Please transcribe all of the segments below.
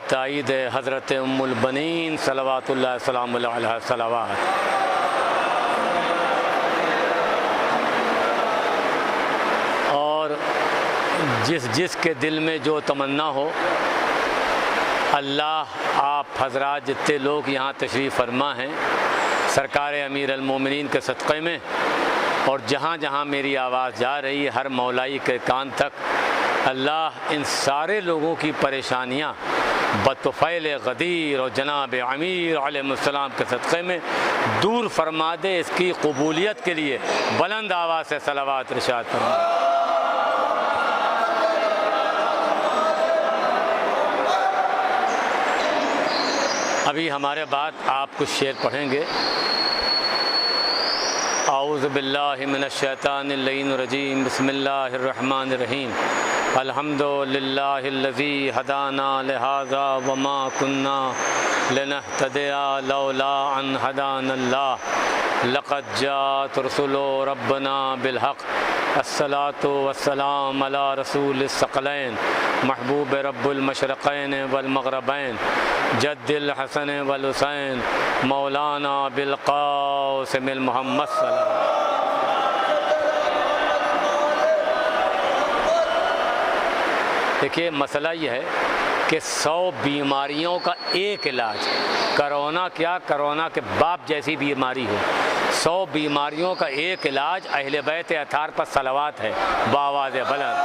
تائید حضرت ام البنین صلوات اللہ السلام علیہ صلوات۔ اور جس کے دل میں جو تمنا ہو، اللہ آپ حضرات جتنے لوگ یہاں تشریف فرما ہیں سرکار امیر المومنین کے صدقے میں، اور جہاں جہاں میری آواز جا رہی ہے ہر مولائی کے کان تک، اللہ ان سارے لوگوں کی پریشانیاں بطفیل غدیر اور جناب امیر علیہ السلام کے صدقے میں دور فرما دے۔ اس کی قبولیت کے لیے بلند آواز سے صلوات ارشاد فرما۔ ابھی ہمارے بعد آپ کچھ شعر پڑھیں گے۔ اعوذ باللہ من الشیطان اللعین الرجیم، بسم اللہ الرحمن الرحیم۔ الحمد للہ الذی ہدانا لہذا وما کنا لنہتدی لولا ان ہدانا اللہ، لقد جاءت رسل ربنا بالحق، الصلاۃ والسلام علی رسول الثقلین، محبوب رب المشرقین والمغربین، جد الحسن والحسین، مولانا بالقاسم المحمد صلی اللہ علیہ وسلم۔ دیکھیے مسئلہ یہ ہے کہ 100 بیماریوں کا ایک علاج، کرونا کیا، کرونا کے باپ جیسی بیماری ہو، 100 بیماریوں کا ایک علاج اہل بیت اطہار پر صلوات ہے بآواز بلند۔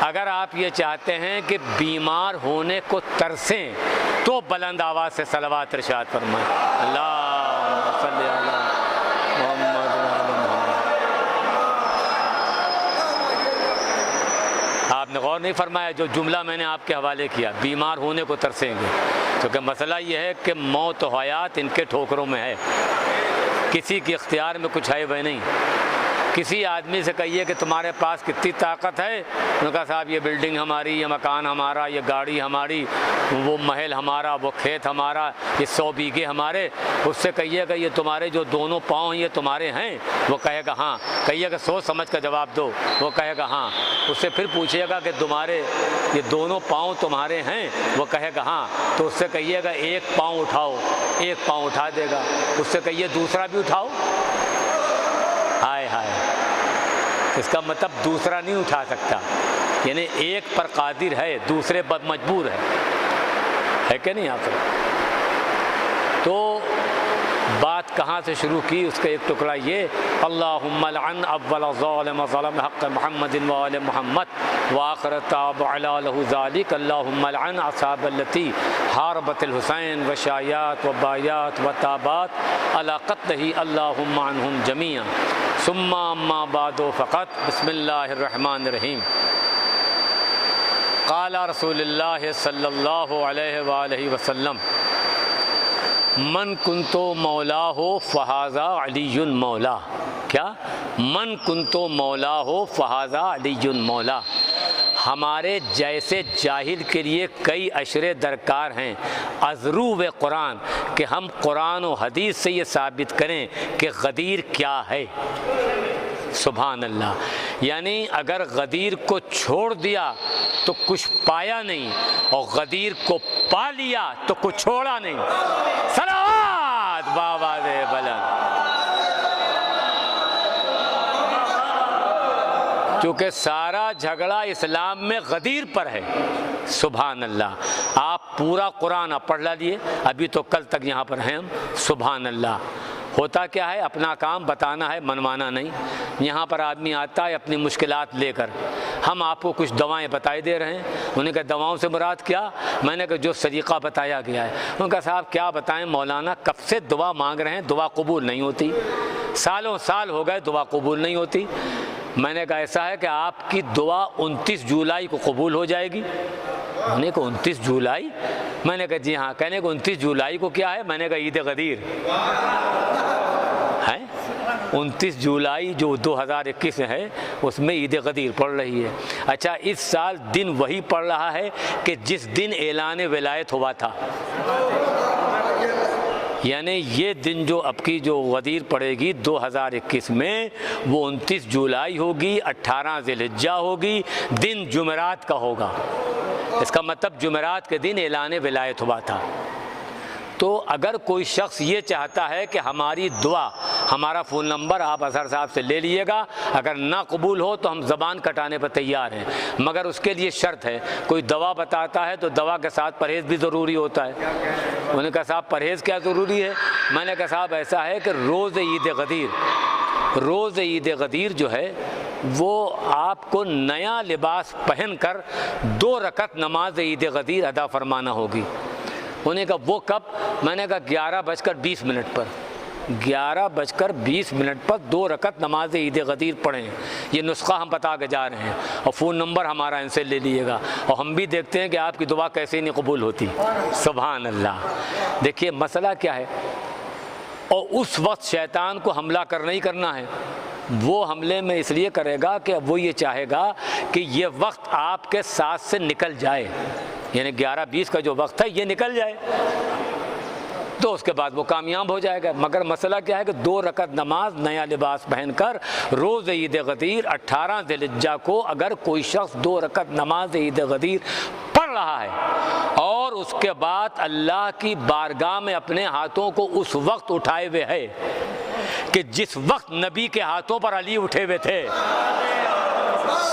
اگر آپ یہ چاہتے ہیں کہ بیمار ہونے کو ترسیں تو بلند آواز سے صلوات ارشاد فرمائیں۔ اللہم صلی علی محمد۔ آپ نے غور نہیں فرمایا جو جملہ میں نے آپ کے حوالے کیا، بیمار ہونے کو ترسیں گے، کیونکہ مسئلہ یہ ہے کہ موت و حیات ان کے ٹھوکروں میں ہے، کسی کے اختیار میں کچھ ہے وہ نہیں۔ کسی آدمی سے کہیے کہ تمہارے پاس کتنی طاقت ہے، انہوں نے کہا صاحب یہ بلڈنگ ہماری، یہ مکان ہمارا، یہ گاڑی ہماری، وہ محل ہمارا، وہ کھیت ہمارا، یہ 100 بیگھے ہمارے۔ اس سے کہیے گا یہ تمہارے جو دونوں پاؤں یہ تمہارے ہیں، وہ کہے گا ہاں۔ کہیے گا سوچ سمجھ کر جواب دو، وہ کہے گا ہاں۔ اس سے پھر پوچھیے گا کہ تمہارے یہ دونوں پاؤں تمہارے ہیں، وہ کہے گا ہاں۔ تو اس سے کہیے گا ایک پاؤں اٹھاؤ، ایک پاؤں اٹھا دے گا۔ اس سے کہیے دوسرا بھی اٹھاؤ، ہائے ہائے، اس کا مطلب دوسرا نہیں اٹھا سکتا، یعنی ایک پر قادر ہے، دوسرے پر مجبور ہے کہ نہیں آپ؟ تو بات کہاں سے شروع کی اس کا ایک ٹکڑا یہ، اللہم لعن اول ظالم ظلم حق محمد وآل محمد وآخر تاب علی لہ ذالک، اللہم لعن اصحاب التی حاربت الحسین وشایات وبایات وتابات علی قتلہ، اللہم عنہم جمیعا، ثم اما بعد فقط، بسم اللہ الرحمن الرحیم۔ قال رسول اللہ صلی اللہ علیہ وآلہ وسلم، من کنتو مولا ہو فہذا علی مولا۔ کیا؟ من کنتو مولا ہو فہذا علی مولا۔ ہمارے جیسے جاہل کے لیے کئی اشرے درکار ہیں ازرو قرآن، کہ ہم قرآن و حدیث سے یہ ثابت کریں کہ غدیر کیا ہے۔ سبحان اللہ، یعنی اگر غدیر کو چھوڑ دیا تو کچھ پایا نہیں، اور غدیر کو پا لیا تو کچھ چھوڑا نہیں۔ صلوات بآواز بلند۔ کیونکہ سارا جھگڑا اسلام میں غدیر پر ہے۔ سبحان اللہ، آپ پورا قرآن پڑھ لیے، ابھی تو کل تک یہاں پر ہیں ہم۔ سبحان اللہ، ہوتا کیا ہے، اپنا کام بتانا ہے، منوانا نہیں۔ یہاں پر آدمی آتا ہے اپنی مشکلات لے کر، ہم آپ کو کچھ دوائیں بتائی دے رہے ہیں۔ انہوں نے کہا دواؤں سے مراد کیا؟ میں نے کہا جو طریقہ بتایا گیا ہے۔ انہوں نے کہا صاحب کیا بتائیں مولانا، کب سے دعا مانگ رہے ہیں، دعا قبول نہیں ہوتی، سالوں سال ہو گئے دعا قبول نہیں ہوتی۔ میں نے کہا ایسا ہے کہ آپ کی دعا 29 جولائی کو قبول ہو جائے گی۔ میں نے کہا 29 جولائی؟ میں نے کہا جی ہاں۔ کہنے کو 29 جولائی کو کیا ہے؟ میں نے کہا عید غدیر ہے۔ 29 جولائی جو 2021 ہے اس میں عید غدیر پڑ رہی ہے۔ اچھا، اس سال دن وہی پڑ رہا ہے کہ جس دن اعلان ولایت ہوا تھا۔ یعنی یہ دن جو اب کی جو غدیر پڑے گی 2021 میں، وہ 29 جولائی ہوگی، 18 ذی الحجہ ہوگی، دن جمعرات کا ہوگا۔ اس کا مطلب جمعرات کے دن اعلان ولایت ہوا تھا۔ تو اگر کوئی شخص یہ چاہتا ہے کہ ہماری دعا، ہمارا فون نمبر آپ اظہر صاحب سے لے لیے گا، اگر نہ قبول ہو تو ہم زبان کٹانے پر تیار ہیں، مگر اس کے لیے شرط ہے، کوئی دوا بتاتا ہے تو دوا کے ساتھ پرہیز بھی ضروری ہوتا ہے۔ انہوں نے کہا صاحب پرہیز کیا ضروری ہے؟ میں نے کہا صاحب ایسا ہے کہ روز عید غدیر جو ہے وہ آپ کو نیا لباس پہن کر 2 رکعت نماز عید غدیر ادا فرمانا ہوگی۔ انہوں نے کہا وہ کب؟ میں نے کہا 11:20 پر 11:20 پر 2 رکعت نماز عید غدیر پڑھیں۔ یہ نسخہ ہم بتا کے جا رہے ہیں، اور فون نمبر ہمارا ان سے لے لیے گا، اور ہم بھی دیکھتے ہیں کہ آپ کی دعا کیسے نہیں قبول ہوتی۔ سبحان اللہ۔ دیکھیے مسئلہ کیا ہے، اور اس وقت شیطان کو حملہ کرنا ہی کرنا ہے۔ وہ حملے میں اس لیے کرے گا کہ وہ یہ چاہے گا کہ یہ وقت آپ کے ساتھ سے نکل جائے، یعنی 11:20 کا جو وقت ہے یہ نکل جائے، تو اس کے بعد وہ کامیاب ہو جائے گا۔ مگر مسئلہ کیا ہے کہ 2 رکعت نماز نیا لباس پہن کر روز عید غدیر 18 ذی الحجہ کو اگر کوئی شخص 2 رکعت نماز عید غدیر پڑھ رہا ہے اور اس کے بعد اللہ کی بارگاہ میں اپنے ہاتھوں کو اس وقت اٹھائے ہوئے ہے کہ جس وقت نبی کے ہاتھوں پر علی اٹھے ہوئے تھے،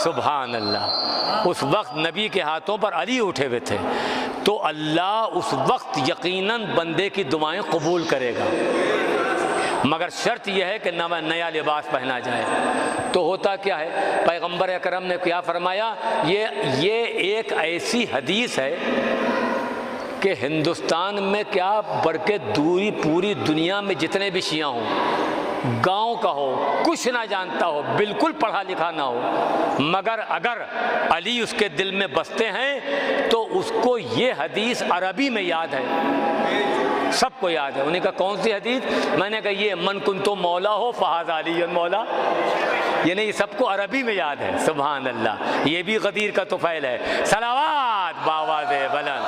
سبحان اللہ، اس وقت نبی کے ہاتھوں پر علی اٹھے ہوئے تھے، تو اللہ اس وقت یقیناً بندے کی دعائیں قبول کرے گا، مگر شرط یہ ہے کہ نیا لباس پہنا جائے۔ تو ہوتا کیا ہے، پیغمبر اکرم نے کیا فرمایا، یہ ایک ایسی حدیث ہے کہ ہندوستان میں کیا بلکہ پوری دنیا میں جتنے بھی شیعہ ہوں، گاؤں کا ہو، کچھ نہ جانتا ہو، بالکل پڑھا لکھا نہ ہو، مگر اگر علی اس کے دل میں بستے ہیں تو اس کو یہ حدیث عربی میں یاد ہے، سب کو یاد ہے۔ انہیں کہا کون سی حدیث؟ میں نے کہا یہ من کنتو مولا ہو فہذا علی مولا، یعنی یہ سب کو عربی میں یاد ہے۔ سبحان اللہ، یہ بھی غدیر کا طفیل ہے۔ صلوات باواز بلند۔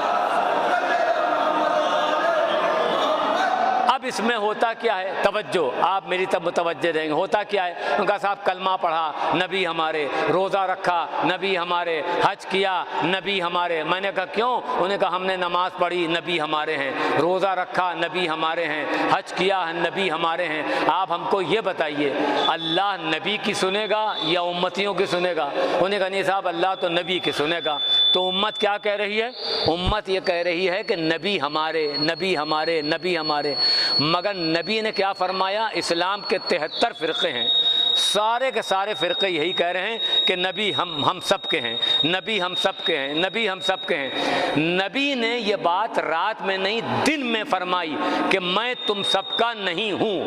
اب اس میں ہوتا کیا ہے، توجہ آپ میری طرف متوجہ رہیں گے، ہوتا کیا ہے، ان کا صاحب کلمہ پڑھا نبی ہمارے، روزہ رکھا نبی ہمارے، حج کیا نبی ہمارے۔ میں نے کہا کیوں؟ انہوں نے کہا ہم نے نماز پڑھی نبی ہمارے ہیں، روزہ رکھا نبی ہمارے ہیں، حج کیا نبی ہمارے ہیں۔ آپ ہم کو یہ بتائیے اللہ نبی کی سنے گا یا امتیوں کی سنے گا؟ انہوں نے کہا نہیں صاحب اللہ تو نبی کی سنے گا۔ تو امت کیا کہہ رہی ہے؟ امت یہ کہہ رہی ہے کہ نبی ہمارے، نبی ہمارے، نبی ہمارے، مگر نبی نے کیا فرمایا؟ اسلام کے 73 فرقے ہیں، سارے کے سارے فرقے یہی کہہ رہے ہیں کہ نبی ہم سب کے ہیں، نبی ہم سب کے ہیں، نبی ہم سب کے ہیں۔ نبی نے یہ بات رات میں نہیں دن میں فرمائی کہ میں تم سب کا نہیں ہوں۔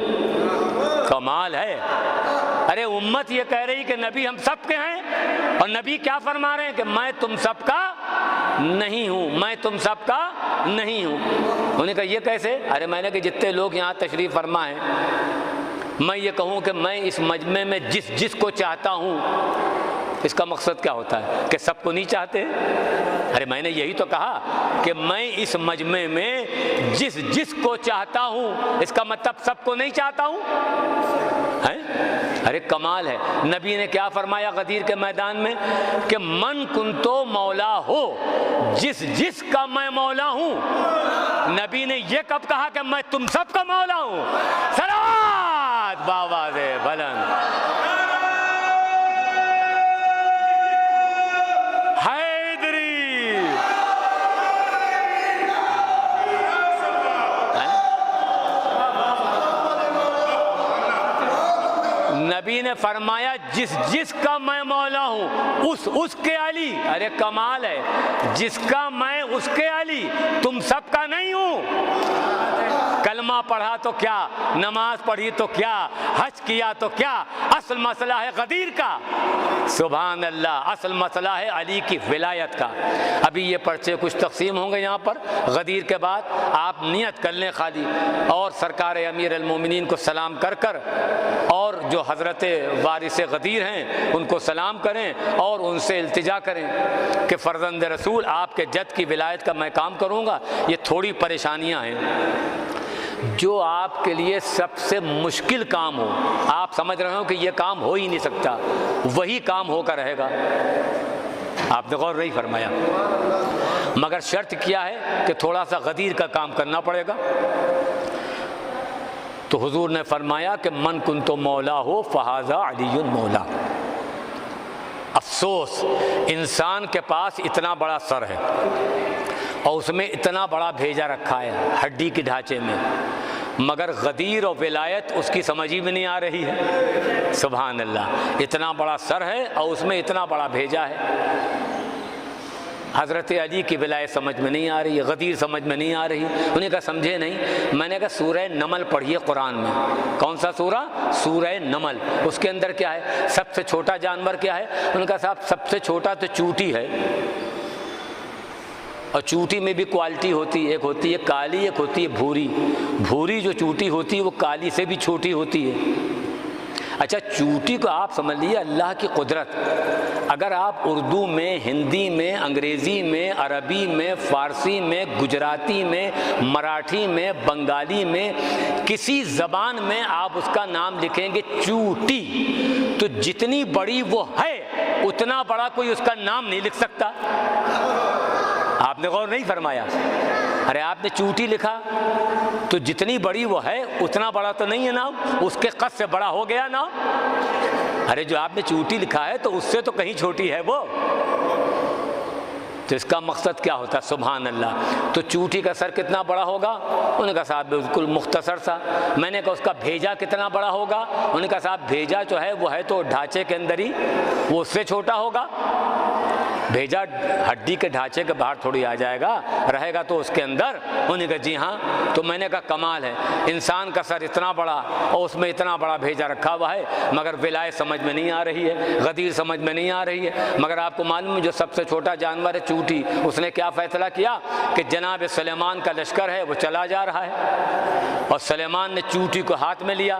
کمال ہے۔ ارے امت یہ کہہ رہی کہ نبی ہم سب کے ہیں، اور نبی کیا فرما رہے ہیں کہ میں تم سب کا نہیں ہوں، میں تم سب کا نہیں ہوں۔ انہوں نے کہا یہ کیسے؟ ارے میں نے کہ جتنے لوگ یہاں تشریف فرما ہیں، میں یہ کہوں کہ میں اس مجمع میں جس کو چاہتا ہوں، اس کا مقصد کیا ہوتا ہے کہ سب کو نہیں چاہتے؟ ارے میں نے یہی تو کہا کہ میں اس مجمع میں جس کو چاہتا ہوں، اس کا مطلب سب کو نہیں چاہتا ہوں؟ ارے کمال ہے۔ نبی نے کیا فرمایا غدیر کے میدان میں کہ من کنتو مولا ہو، جس کا میں مولا ہوں۔ نبی نے یہ کب کہا کہ میں تم سب کا مولا ہوں؟ صلوات باواز بلند۔ حیدری نبی نے فرمایا جس کا میں مولا ہوں اس کے علی۔ ارے کمال ہے، جس کا میں اس کے علی، تم سب کا نہیں ہوں۔ کلمہ پڑھا تو کیا، نماز پڑھی تو کیا، حج کیا تو کیا، اصل مسئلہ ہے غدیر کا۔ سبحان اللہ، اصل مسئلہ ہے علی کی ولایت کا۔ ابھی یہ پرچے کچھ تقسیم ہوں گے یہاں پر غدیر کے بعد، آپ نیت کر لیں خالی، اور سرکار امیر المومنین کو سلام کر کر، اور جو حضرت وارث غدیر ہیں ان کو سلام کریں اور ان سے التجا کریں کہ فرزند رسول آپ کے جد کی ولایت کا میں کام کروں گا۔ یہ تھوڑی پریشانیاں ہیں، جو آپ کے لیے سب سے مشکل کام ہو، آپ سمجھ رہے ہو کہ یہ کام ہو ہی نہیں سکتا، وہی کام ہو کر رہے گا۔ آپ نے غور نہیں فرمایا، مگر شرط کیا ہے کہ تھوڑا سا غدیر کا کام کرنا پڑے گا۔ تو حضور نے فرمایا کہ من کنت مولا ہو فہذا علی مولا۔ افسوس، انسان کے پاس اتنا بڑا سر ہے اور اس میں اتنا بڑا بھیجا رکھا ہے ہڈی کے ڈھانچے میں، مگر غدیر اور ولایت اس کی سمجھ ہی میں نہیں آ رہی ہے۔ سبحان اللہ، اتنا بڑا سر ہے اور اس میں اتنا بڑا بھیجا ہے۔ حضرت علی کی ولایت سمجھ میں نہیں آ رہی، غدیر سمجھ میں نہیں آ رہی۔ انہوں نے کہا سمجھے نہیں؟ میں نے کہا سورہ نمل پڑھیے قرآن میں۔ کون سا سورہ؟ سورہ نمل۔ اس کے اندر کیا ہے؟ سب سے چھوٹا جانور کیا ہے؟ انہوں نے کہا صاحب سب سے چھوٹا تو چونٹی ہے، اور چونٹی میں بھی کوالٹی ہوتی ہے، ایک ہوتی ہے کالی، ایک ہوتی ہے بھوری۔ بھوری جو چونٹی ہوتی ہے وہ کالی سے بھی چھوٹی ہوتی ہے۔ اچھا، چونٹی کو آپ سمجھ لیجیے اللہ کی قدرت۔ اگر آپ اردو میں، ہندی میں، انگریزی میں، عربی میں، فارسی میں، گجراتی میں، مراٹھی میں، بنگالی میں، کسی زبان میں آپ اس کا نام لکھیں گے چونٹی، تو جتنی بڑی وہ ہے اتنا بڑا کوئی اس کا نام نہیں لکھ سکتا۔ آپ نے غور نہیں فرمایا؟ ارے آپ نے چونٹی لکھا تو جتنی بڑی وہ ہے اتنا بڑا تو نہیں ہے نام، اس کے قد سے بڑا ہو گیا نام۔ ارے جو آپ نے چونٹی لکھا ہے تو اس سے تو کہیں چھوٹی ہے وہ۔ تو اس کا مقصد کیا ہوتا ہے؟ سبحان اللہ۔ تو چونٹی کا سر کتنا بڑا ہوگا؟ انہوں نے کہا صاحب بالکل مختصر سا۔ میں نے کہا اس کا بھیجا کتنا بڑا ہوگا؟ انہوں نے کہا صاحب بھیجا جو ہے وہ ہے تو ڈھانچے کے اندر ہی، وہ اس سے چھوٹا ہوگا۔ بھیجا ہڈی کے ڈھانچے کے باہر تھوڑی آ جائے گا، رہے گا تو اس کے اندر۔ انہوں نے کہا جی ہاں۔ تو میں نے کہا کمال ہے، انسان کا سر اتنا بڑا اور اس میں اتنا بڑا بھیجا رکھا ہوا ہے، مگر ولایت سمجھ میں نہیں آ رہی ہے، غدیر سمجھ میں نہیں آ رہی ہے۔ مگر آپ کو معلوم ہے جو سب سے چھوٹا جانور ہے چونٹی، اس نے کیا فیصلہ کیا کہ جناب سلیمان کا لشکر ہے وہ چلا جا رہا ہے، اور سلیمان نے چونٹی کو ہاتھ میں لیا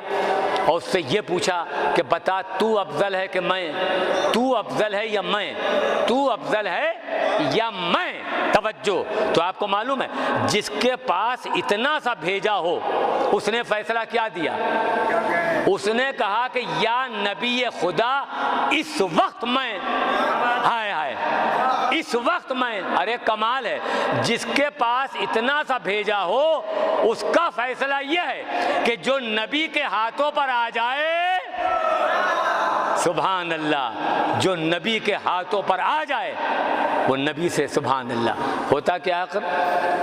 اور اس سے یہ پوچھا کہ بتا تو افضل ہے کہ میں؟ تو افضل ہے یا میں؟ تو افضل ہے یا میں؟ توجہ۔ تو آپ کو معلوم ہے جس کے پاس اتنا سا بھیجا ہو اس نے فیصلہ کیا دیا؟ اس نے کہا کہ یا نبی خدا اس وقت میں، ہائے ہائے اس وقت میں۔ ارے کمال ہے، جس کے پاس اتنا سا بھیجا ہو اس کا فیصلہ یہ ہے کہ جو نبی کے ہاتھوں پر آ جائے، سبحان اللہ، جو نبی کے ہاتھوں پر آ جائے وہ نبی سے، سبحان اللہ، ہوتا کیا آخر؟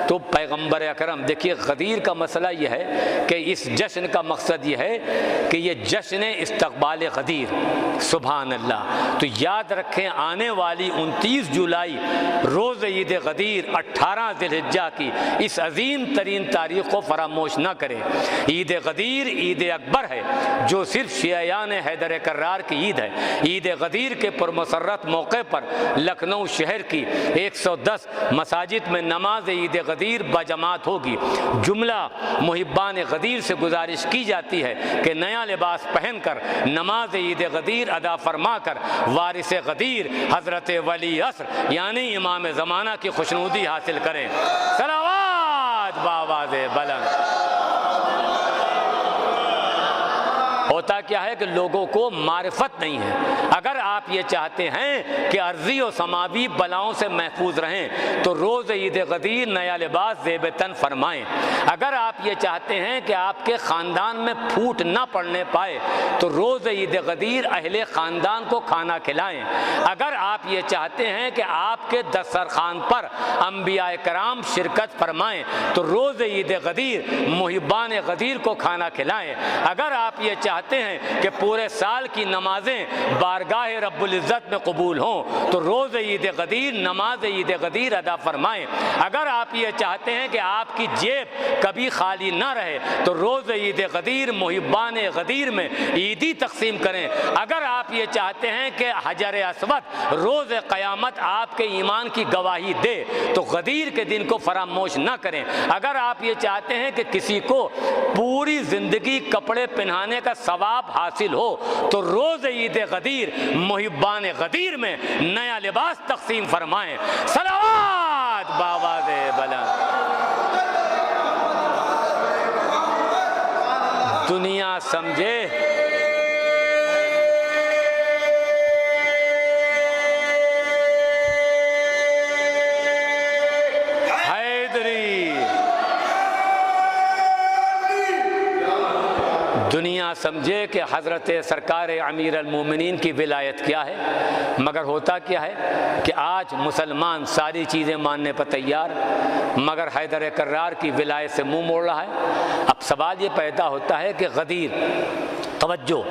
تو پیغمبر اکرم، دیکھیے غدیر کا مسئلہ یہ ہے کہ اس جشن کا مقصد یہ ہے کہ یہ جشن استقبال غدیر، سبحان اللہ۔ تو یاد رکھیں آنے والی 29 جولائی روز عید غدیر 18 ذی الحجہ کی اس عظیم ترین تاریخ کو فراموش نہ کریں۔ عید غدیر عید اکبر ہے جو صرف شیعیان حیدر کرار کی عید ہے۔ عید غدیر کے پرمسرت موقع پر لکھنؤ شہر کی 110 مساجد میں نماز عید غدیر بجماعت ہوگی۔ جملہ محبان غدیر سے گزارش کی جاتی ہے کہ نیا لباس پہن کر نماز عید غدیر ادا فرما کر وارث غدیر حضرت ولی عصر یعنی امام زمانہ کی خوشنودی حاصل کریں۔ صلوات بآواز بلند۔ ہوتا کیا ہے کہ لوگوں کو معرفت نہیں ہے۔ اگر آپ یہ چاہتے ہیں کہ عرضی و سماوی بلاؤں سے محفوظ رہیں تو روز عید غدیر نیا لباس زیب تن فرمائیں۔ اگر آپ یہ چاہتے ہیں کہ آپ کے خاندان میں پھوٹ نہ پڑنے پائے تو روز عید غدیر اہل خاندان کو کھانا کھلائیں۔ اگر آپ یہ چاہتے ہیں کہ آپ کے دسترخوان پر انبیاء کرام شرکت فرمائیں تو روز عید غدیر محبان غدیر کو کھانا کھلائیں۔ اگر آپ یہ چاہتے ہیں کہ پورے سال کی نمازیں بارگاہ رب العزت میں قبول ہوں تو روز عید غدیر نماز عید غدیر ادا فرمائیں۔ اگر آپ یہ چاہتے ہیں کہ آپ کی جیب کبھی خالی نہ رہے تو روز عید غدیر محبان غدیر میں عیدی تقسیم کریں۔ اگر آپ یہ چاہتے ہیں کہ حجر اسود روز قیامت آپ کے ایمان کی گواہی دے تو غدیر کے دن کو فراموش نہ کریں۔ اگر آپ یہ چاہتے ہیں کہ کسی کو پوری زندگی کپڑے پہنانے کا ثواب حاصل ہو تو روز عید غدیر محبان غدیر میں نیا لباس تقسیم فرمائیں۔ صلوات بآواز بلند۔ دنیا سمجھے دنیا سمجھے کہ حضرت سرکار امیر المومنین کی ولایت کیا ہے، مگر ہوتا کیا ہے کہ آج مسلمان ساری چیزیں ماننے پر تیار، مگر حیدر کرار کی ولایت سے منہ موڑ رہا ہے۔ اب سوال یہ پیدا ہوتا ہے کہ غدیر، توجہ،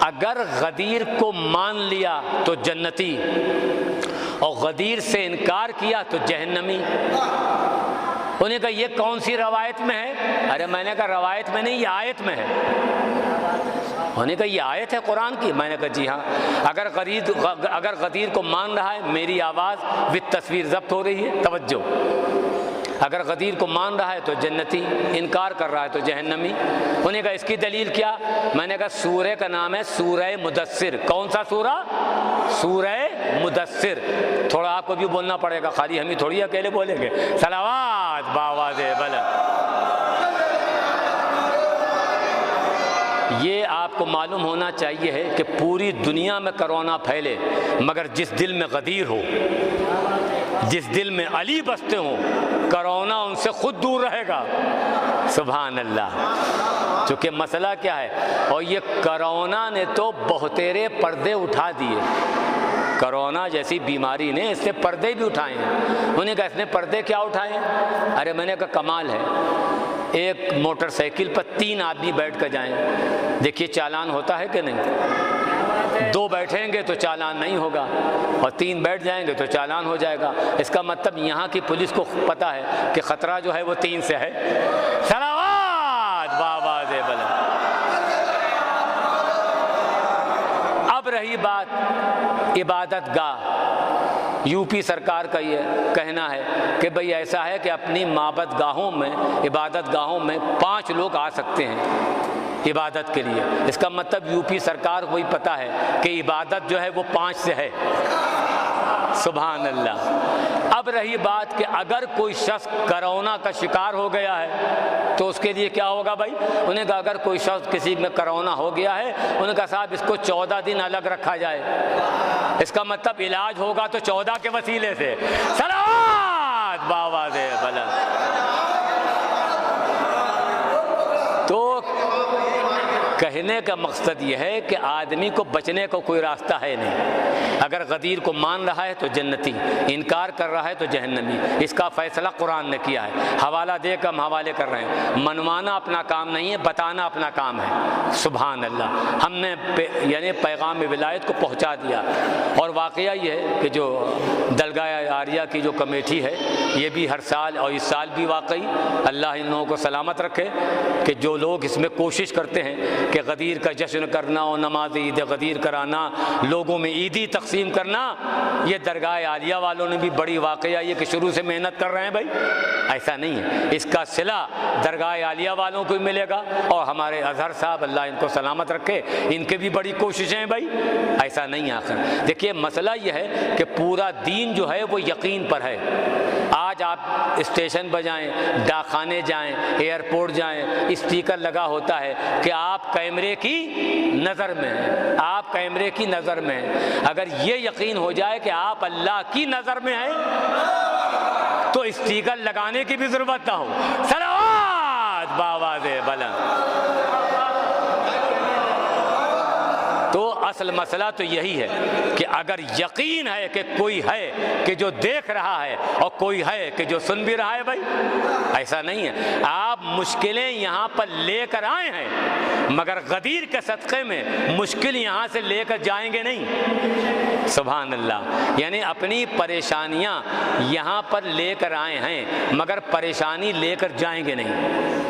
اگر غدیر کو مان لیا تو جنتی اور غدیر سے انکار کیا تو جہنمی۔ انہوں نے کہا یہ کون سی روایت میں ہے؟ ارے میں نے کہا روایت میں نہیں، یہ آیت میں ہے۔ انہوں نے کہا یہ آیت ہے قرآن کی؟ میں نے کہا جی ہاں۔ اگر غدیر کو مان رہا ہے، میری آواز وتھ تصویر ضبط ہو رہی ہے، توجہ، اگر غدیر کو مان رہا ہے تو جنتی، انکار کر رہا ہے تو جہنمی۔ انہوں نے کہا اس کی دلیل کیا؟ میں نے کہا سورہ کا نام ہے سورہ مدثر۔ کون سا سورہ؟ سورہ مدثر۔ تھوڑا آپ کو بھی بولنا پڑے گا، خالی ہم ہی تھوڑی اکیلے بولیں گے۔ صلوات باواز بلند۔ یہ آپ کو معلوم ہونا چاہیے ہے کہ پوری دنیا میں کرونا پھیلے، مگر جس دل میں غدیر ہو، جس دل میں علی بستے ہوں، کرونا ان سے خود دور رہے گا۔ سبحان اللہ۔ چونکہ مسئلہ کیا ہے، اور یہ کرونا نے تو بہتیرے پردے اٹھا دیے۔ کرونا جیسی بیماری نے اس سے پردے بھی اٹھائے ہیں۔ انہوں نے کہا اس نے پردے کیا اٹھائے ہیں؟ ارے میں نے کہا کمال ہے، ایک موٹر سائیکل پر 3 آدمی بیٹھ کر جائیں، دیکھیے چالان ہوتا ہے کہ نہیں؟ 2 بیٹھیں گے تو چالان نہیں ہوگا، اور 3 بیٹھ جائیں گے تو چالان ہو جائے گا۔ اس کا مطلب یہاں کی پولیس کو پتہ ہے کہ خطرہ جو ہے وہ 3 سے ہے۔ صلوات باواز بلند۔ اب رہی بات عبادت گاہ، یو پی سرکار کا یہ کہنا ہے کہ بھئی ایسا ہے کہ اپنی معبد گاہوں میں، عبادت گاہوں میں 5 لوگ آ سکتے ہیں عبادت کے لیے۔ اس کا مطلب یو پی سرکار کو ہی پتہ ہے کہ عبادت جو ہے وہ 5 سے ہے۔ سبحان اللہ۔ اب رہی بات کہ اگر کوئی شخص کرونا کا شکار ہو گیا ہے تو اس کے لیے کیا ہوگا بھائی؟ انہیں کہا اگر کوئی شخص کسی میں کرونا ہو گیا ہے، انہیں کہا صاحب اس کو 14 دن الگ رکھا جائے۔ اس کا مطلب علاج ہوگا تو 14 کے وسیلے سے۔ صلوات باواز بلند۔ تو کہنے کا مقصد یہ ہے کہ آدمی کو بچنے کو کوئی راستہ ہے نہیں۔ اگر غدیر کو مان رہا ہے تو جنتی، انکار کر رہا ہے تو جہنمی۔ اس کا فیصلہ قرآن نے کیا ہے۔ حوالہ دے کر ہم حوالے کر رہے ہیں۔ منوانا اپنا کام نہیں ہے، بتانا اپنا کام ہے۔ سبحان اللہ۔ ہم نے یعنی پیغام ولایت کو پہنچا دیا۔ اور واقعہ یہ ہے کہ جو دلگاہ عاریہ کی جو کمیٹی ہے، یہ بھی ہر سال اور اس سال بھی واقعی اللہ ان لوگوں کو سلامت رکھے کہ جو لوگ اس میں کوشش کرتے ہیں کہ غدیر کا جشن کرنا اور نماز عید غدیر کرانا، لوگوں میں عیدی تقسیم کرنا، یہ درگاہ عالیہ والوں نے بھی بڑی واقعہ یہ کہ شروع سے محنت کر رہے ہیں بھائی۔ ایسا نہیں ہے، اس کا صلہ درگاہ عالیہ والوں کو بھی ملے گا، اور ہمارے اظہر صاحب اللہ ان کو سلامت رکھے، ان کے بھی بڑی کوششیں ہیں بھائی۔ ایسا نہیں آخر دیکھیے مسئلہ یہ ہے کہ پورا دین جو ہے وہ یقین پر ہے۔ آج آپ اسٹیشن پر جائیں، ڈاک خانے جائیں، ایئرپورٹ جائیں، اسٹیکر لگا ہوتا ہے کہ آپ کیمرے کی نظر میں ہیں، آپ کیمرے کی نظر میں ہیں۔ اگر یہ یقین ہو جائے کہ آپ اللہ کی نظر میں ہیں تو اسٹیکر لگانے کی بھی ضرورت نہ ہو۔ صلوات باواز بلند۔ تو اصل مسئلہ تو یہی ہے کہ اگر یقین ہے کہ کوئی ہے کہ جو دیکھ رہا ہے اور کوئی ہے کہ جو سن بھی رہا ہے بھائی، ایسا نہیں ہے۔ آپ مشکلیں یہاں پر لے کر آئے ہیں، مگر غدیر کے صدقے میں مشکل یہاں سے لے کر جائیں گے نہیں۔ سبحان اللہ۔ یعنی اپنی پریشانیاں یہاں پر لے کر آئے ہیں، مگر پریشانی لے کر جائیں گے نہیں۔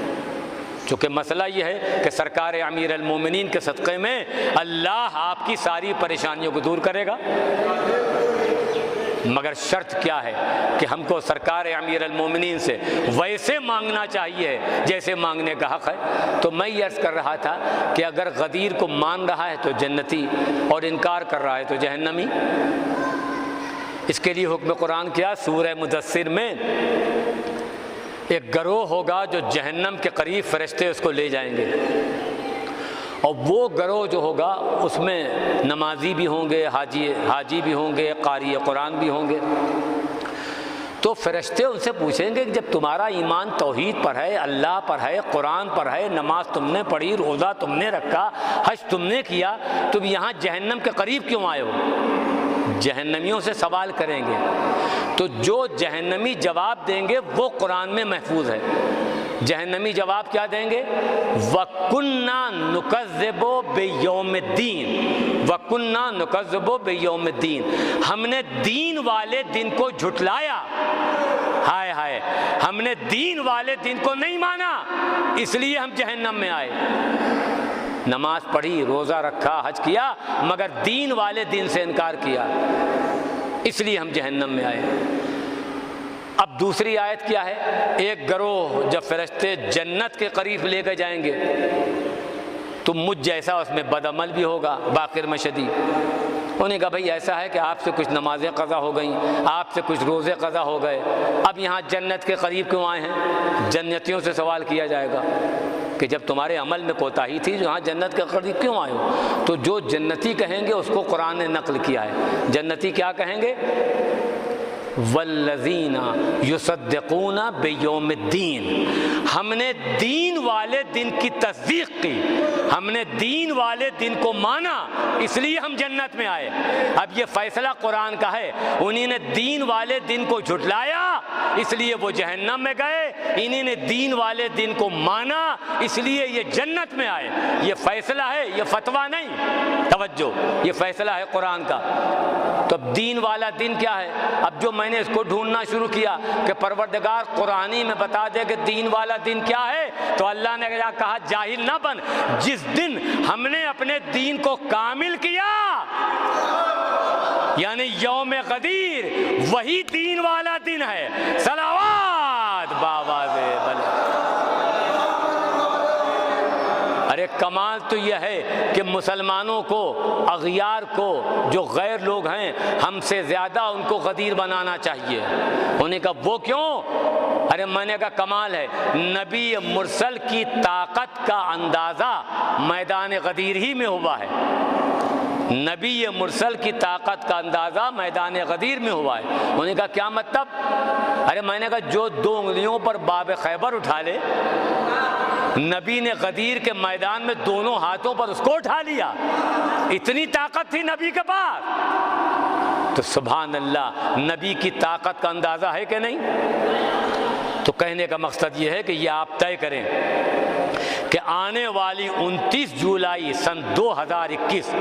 چونکہ مسئلہ یہ ہے کہ سرکار امیر المومنین کے صدقے میں اللہ آپ کی ساری پریشانیوں کو دور کرے گا، مگر شرط کیا ہے کہ ہم کو سرکار امیر المومنین سے ویسے مانگنا چاہیے جیسے مانگنے کا حق ہے۔ تو میں یہ عرض کر رہا تھا کہ اگر غدیر کو مان رہا ہے تو جنتی اور انکار کر رہا ہے تو جہنمی۔ اس کے لیے حکم قرآن کیا؟ سورہ مدثر میں ایک گروہ ہوگا جو جہنم کے قریب فرشتے اس کو لے جائیں گے، اور وہ گروہ جو ہوگا اس میں نمازی بھی ہوں گے، حاجی بھی ہوں گے، قاری قرآن بھی ہوں گے۔ تو فرشتے ان سے پوچھیں گے کہ جب تمہارا ایمان توحید پر ہے، اللہ پر ہے، قرآن پر ہے، نماز تم نے پڑھی، روزہ تم نے رکھا، حج تم نے کیا، تم یہاں جہنم کے قریب کیوں آئے ہو؟ جہنمیوں سے سوال کریں گے، تو جو جہنمی جواب دیں گے وہ قرآن میں محفوظ ہے۔ جہنمی جواب کیا دیں گے؟ وَكُنَّا نُكَذِّبُ بِيَوْمِ الدِّينِ، وَكُنَّا نُكَذِّبُ بِيَوْمِ الدِّينِ، ہم نے دین والے دن کو جھٹلایا، ہائے ہائے، ہم نے دین والے دن کو نہیں مانا، اس لیے ہم جہنم میں آئے۔ نماز پڑھی، روزہ رکھا، حج کیا، مگر دین والے دن سے انکار کیا، اس لیے ہم جہنم میں آئے۔ اب دوسری آیت کیا ہے؟ ایک گروہ جب فرشتے جنت کے قریب لے کے جائیں گے تو مجھ جیسا اس میں بد عمل بھی ہوگا، باقر میں شدید۔ انہوں نے کہا بھئی ایسا ہے کہ آپ سے کچھ نمازیں قضا ہو گئیں، آپ سے کچھ روزے قضا ہو گئے، اب یہاں جنت کے قریب کیوں آئے ہیں؟ جنتیوں سے سوال کیا جائے گا کہ جب تمہارے عمل میں کوتاہی تھی، جو ہاں جنت کے قریب کیوں آئے ہو؟ تو جو جنتی کہیں گے اس کو قرآن نے نقل کیا ہے۔ جنتی کیا کہیں گے؟ والذین یصدقون بیوم الدین، ہم نے دین والے دن کی تصدیق کی، ہم نے دین والے دن کو مانا، اس لیے ہم جنت میں آئے۔ اب یہ فیصلہ قرآن کا ہے، انہی نے دین والے دن کو جھٹلایا اس لیے وہ جہنم میں گئے، انہی نے دین والے دن کو مانا اس لیے یہ جنت میں آئے۔ یہ فیصلہ ہے، یہ فتویٰ نہیں، توجہ، یہ فیصلہ ہے قرآن کا۔ تو اب دین والا دن کیا ہے؟ اب جو میں نے اس کو ڈھونڈنا شروع کیا کہ پروردگار قرآنی میں بتا دے کہ دین والا دن کیا ہے، تو اللہ نے کہا جاہل نہ بن، جس دن ہم نے اپنے دین کو کامل کیا یعنی یوم غدیر، وہی دین والا دن ہے۔ صلوات بابا دے بھلے۔ ارے کمال تو یہ ہے کہ مسلمانوں کو، اغیار کو، جو غیر لوگ ہیں ہم سے زیادہ ان کو غدیر بنانا چاہیے۔ انہوں نے کہا وہ کیوں؟ ارے میں نے کہا کمال ہے، نبی مرسل کی طاقت کا اندازہ میدان غدیر ہی میں ہوا ہے۔ نبی مرسل کی طاقت کا اندازہ میدان غدیر میں ہوا ہے۔ انہوں نے کہا کیا مطلب؟ ارے میں نے کہا جو 2 انگلیوں پر باب خیبر اٹھا لے، نبی نے غدیر کے میدان میں دونوں ہاتھوں پر اس کو اٹھا لیا، اتنی طاقت تھی نبی کے پاس۔ تو سبحان اللہ، نبی کی طاقت کا اندازہ ہے کہ نہیں؟ تو کہنے کا مقصد یہ ہے کہ یہ آپ طے کریں کہ آنے والی 29 جولائی سن 2021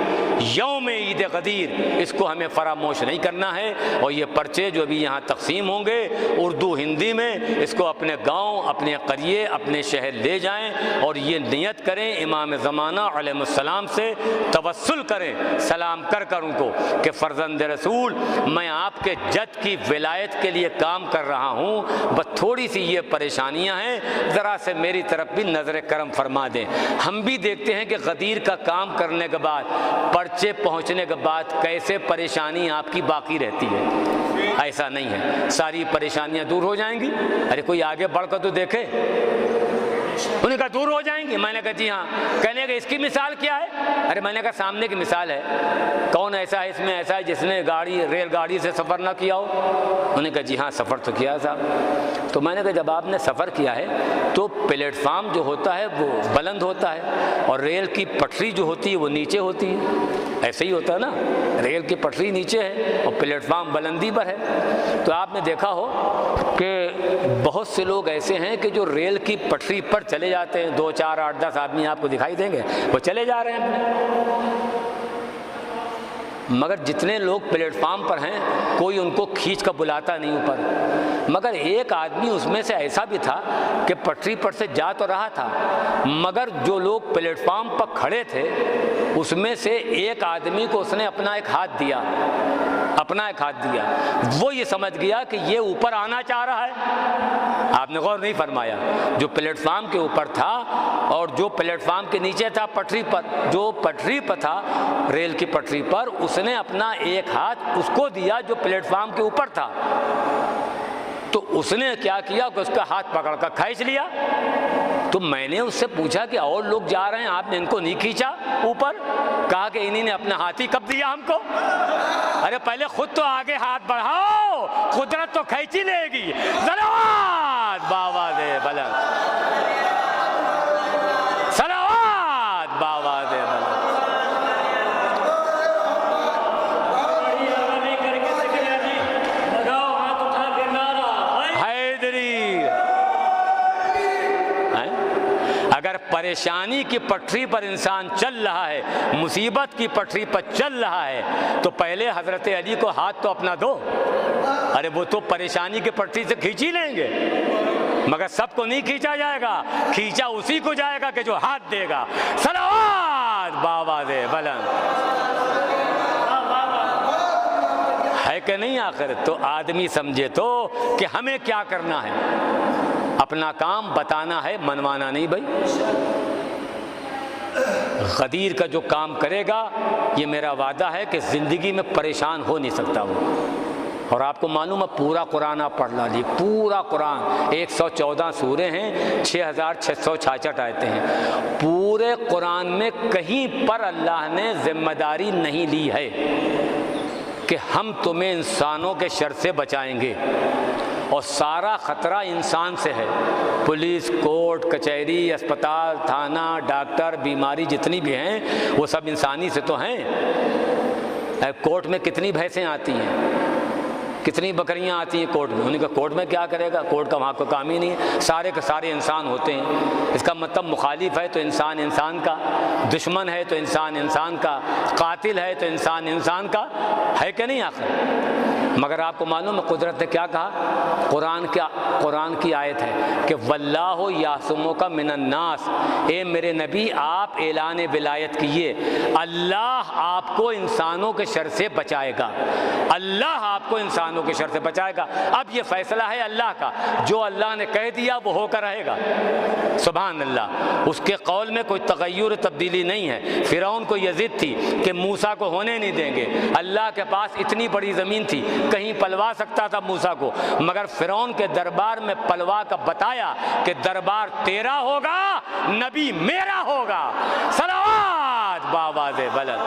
یوم عید غدیر، اس کو ہمیں فراموش نہیں کرنا ہے۔ اور یہ پرچے جو بھی یہاں تقسیم ہوں گے اردو ہندی میں، اس کو اپنے گاؤں، اپنے قریے، اپنے شہر لے جائیں اور یہ نیت کریں، امام زمانہ علیہ السلام سے توسل کریں، سلام کر کر ان کو کہ فرزند رسول میں آپ کے جد کی ولایت کے لیے کام کر رہا ہوں، بس تھوڑی سی یہ پریشانیاں ہیں، ذرا سے میری طرف بھی نظر کرم فرما دیں۔ ہم بھی دیکھتے ہیں کہ غدیر کا کام کرنے کے بعد، پرچے پہنچنے کے بعد کیسے پریشانی آپ کی باقی رہتی ہے۔ ایسا نہیں ہے ساری پریشانیاں دور ہو جائیں گی۔ ارے کوئی آگے بڑھ کر تو دیکھے۔ انہوں نے کہا دور ہو جائیں گی؟ میں نے کہا جی ہاں۔ کہنے کہ اس کی مثال کیا ہے؟ ارے میں نے کہا سامنے کی مثال ہے، کون ایسا ہے اس میں ایسا ہے جس نے ریل گاڑی سے سفر نہ کیا ہو؟ انہوں نے کہا جی ہاں سفر تو کیا صاحب۔ تو میں نے کہا جب آپ نے سفر کیا ہے تو پلیٹ فارم جو ہوتا ہے وہ بلند ہوتا ہے اور ریل کی پٹری جو ہوتی ہے وہ نیچے ہوتی ہے، ایسے ہی ہوتا ہے نا، ریل کی پٹری نیچے ہے اور پلیٹ فارم بلندی پر ہے۔ تو آپ نے دیکھا ہو کہ بہت سے لوگ ایسے ہیں کہ جو ریل کی پٹری پر چلے جاتے ہیں، 2 4 8 10 آدمی آپ کو دکھائی دیں گے، وہ چلے جا رہے ہیں اپنے، مگر جتنے لوگ پلیٹ فارم پر ہیں کوئی ان کو کھینچ کر بلاتا نہیں اوپر۔ مگر ایک آدمی اس میں سے ایسا بھی تھا کہ پٹری پر سے جا تو رہا تھا، مگر جو لوگ پلیٹ فارم پر کھڑے تھے اس میں سے ایک آدمی کو اس نے اپنا ایک ہاتھ دیا، وہ یہ سمجھ گیا کہ یہ اوپر آنا چاہ رہا ہے۔ آپ نے غور نہیں فرمایا، جو پلیٹ فارم کے اوپر تھا اور جو پلیٹ فارم کے نیچے تھا پٹری پر، جو پٹری پر تھا ریل کی پٹری پر، اس نے اپنا ایک ہاتھ اس کو دیا جو پلیٹ فارم کے اوپر تھا۔ تو اس نے کیا کیا کہ اس کا ہاتھ پکڑ کر کھینچ لیا۔ تو میں نے اس سے پوچھا کہ اور لوگ جا رہے ہیں، آپ نے ان کو نہیں کھینچا اوپر؟ کہا کہ انہی نے اپنا ہاتھ ہی کب دیا ہم کو۔ ارے پہلے خود تو آگے ہاتھ بڑھاؤ، قدرت تو کھینچ ہی لے گی۔ صلوات بابا دے بلند، صلوات بابا دے بلند۔ اگر پریشانی کی پٹری پر انسان چل رہا ہے، مصیبت کی پٹری پر چل رہا ہے، تو پہلے حضرت علی کو ہاتھ تو اپنا دو۔ ارے وہ تو پریشانی کی پٹری سے کھینچ ہی لیں گے، مگر سب کو نہیں کھینچا جائے گا، کھینچا اسی کو جائے گا کہ جو ہاتھ دے گا۔ صلوات بابا دے بلند، ہے کہ نہیں؟ آخر تو آدمی سمجھے تو کہ ہمیں کیا کرنا ہے، اپنا کام بتانا ہے، منوانا نہیں بھائی۔ غدیر کا جو کام کرے گا، یہ میرا وعدہ ہے کہ زندگی میں پریشان ہو نہیں سکتا وہ۔ اور آپ کو معلوم ہے پورا قرآن آپ پڑھ لی، پورا قرآن 114 سورے ہیں، 6666 آیتیں ہیں۔ پورے قرآن میں کہیں پر اللہ نے ذمہ داری نہیں لی ہے کہ ہم تمہیں انسانوں کے شر سے بچائیں گے، اور سارا خطرہ انسان سے ہے۔ پولیس، کورٹ، کچہری، اسپتال، تھانہ، ڈاکٹر، بیماری جتنی بھی ہیں وہ سب انسانی سے تو ہیں۔ کورٹ میں کتنی بھینسیں آتی ہیں، کتنی بکریاں آتی ہیں کورٹ میں، انہیں کا کورٹ میں کیا کرے گا؟ کورٹ کا وہاں کوئی کام ہی نہیں ہے، سارے کے سارے انسان ہوتے ہیں۔ اس کا مطلب مخالف ہے تو انسان انسان کا، دشمن ہے تو انسان انسان کا، قاتل ہے تو انسان انسان کا، ہے کہ نہیں آخر؟ مگر آپ کو معلوم ہے قدرت نے کیا کہا؟ قرآن کی آیت ہے کہ واللہ یعصمک من الناس، اے میرے نبی آپ اعلان ولایت کیے، اللہ آپ کو انسانوں کے شر سے بچائے گا، اللہ آپ کو انسانوں کے شر سے بچائے گا۔ اب یہ فیصلہ ہے اللہ کا، جو اللہ نے کہہ دیا وہ ہو کر رہے گا۔ سبحان اللہ، اس کے قول میں کوئی تغیر تبدیلی نہیں ہے۔ فرعون کو یہ ضد تھی کہ موسیٰ کو ہونے نہیں دیں گے، اللہ کے پاس اتنی بڑی زمین تھی، کہیں پلوا سکتا تھا موسیٰ کو، مگر فرعون کے دربار میں پلوا کا بتایا کہ دربار تیرا ہوگا، نبی میرا ہوگا۔ صلوات بابا دے بلند۔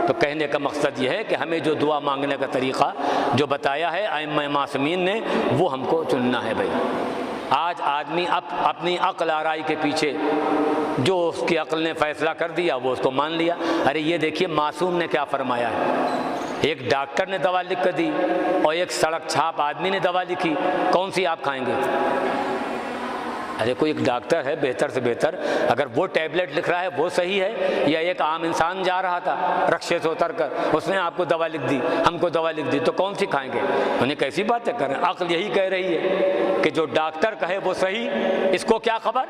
تو کہنے کا مقصد یہ ہے کہ ہمیں جو دعا مانگنے کا طریقہ جو بتایا ہے ائمہ معصومین نے، وہ ہم کو چننا ہے بھائی۔ آج آدمی اپنی عقل آرائی کے پیچھے جو اس کی عقل نے فیصلہ کر دیا وہ اس کو مان لیا۔ ارے یہ دیکھیے معصوم نے کیا فرمایا ہے، ایک ڈاکٹر نے دوا لکھ کر دی اور ایک سڑک چھاپ آدمی نے دوا لکھی، کون سی آپ کھائیں گے؟ ارے کوئی ایک ڈاکٹر ہے بہتر سے بہتر، اگر وہ ٹیبلٹ لکھ رہا ہے وہ صحیح ہے، یا ایک عام انسان جا رہا تھا رکشے سے اتر کر اس نے آپ کو دوا لکھ دی، ہم کو دوا لکھ دی، تو کون سی کھائیں گے؟ انہیں کیسی باتیں کر رہے ہیں؟ عقل یہی کہہ رہی ہے کہ جو ڈاکٹر کہے وہ صحیح، اس کو کیا خبر؟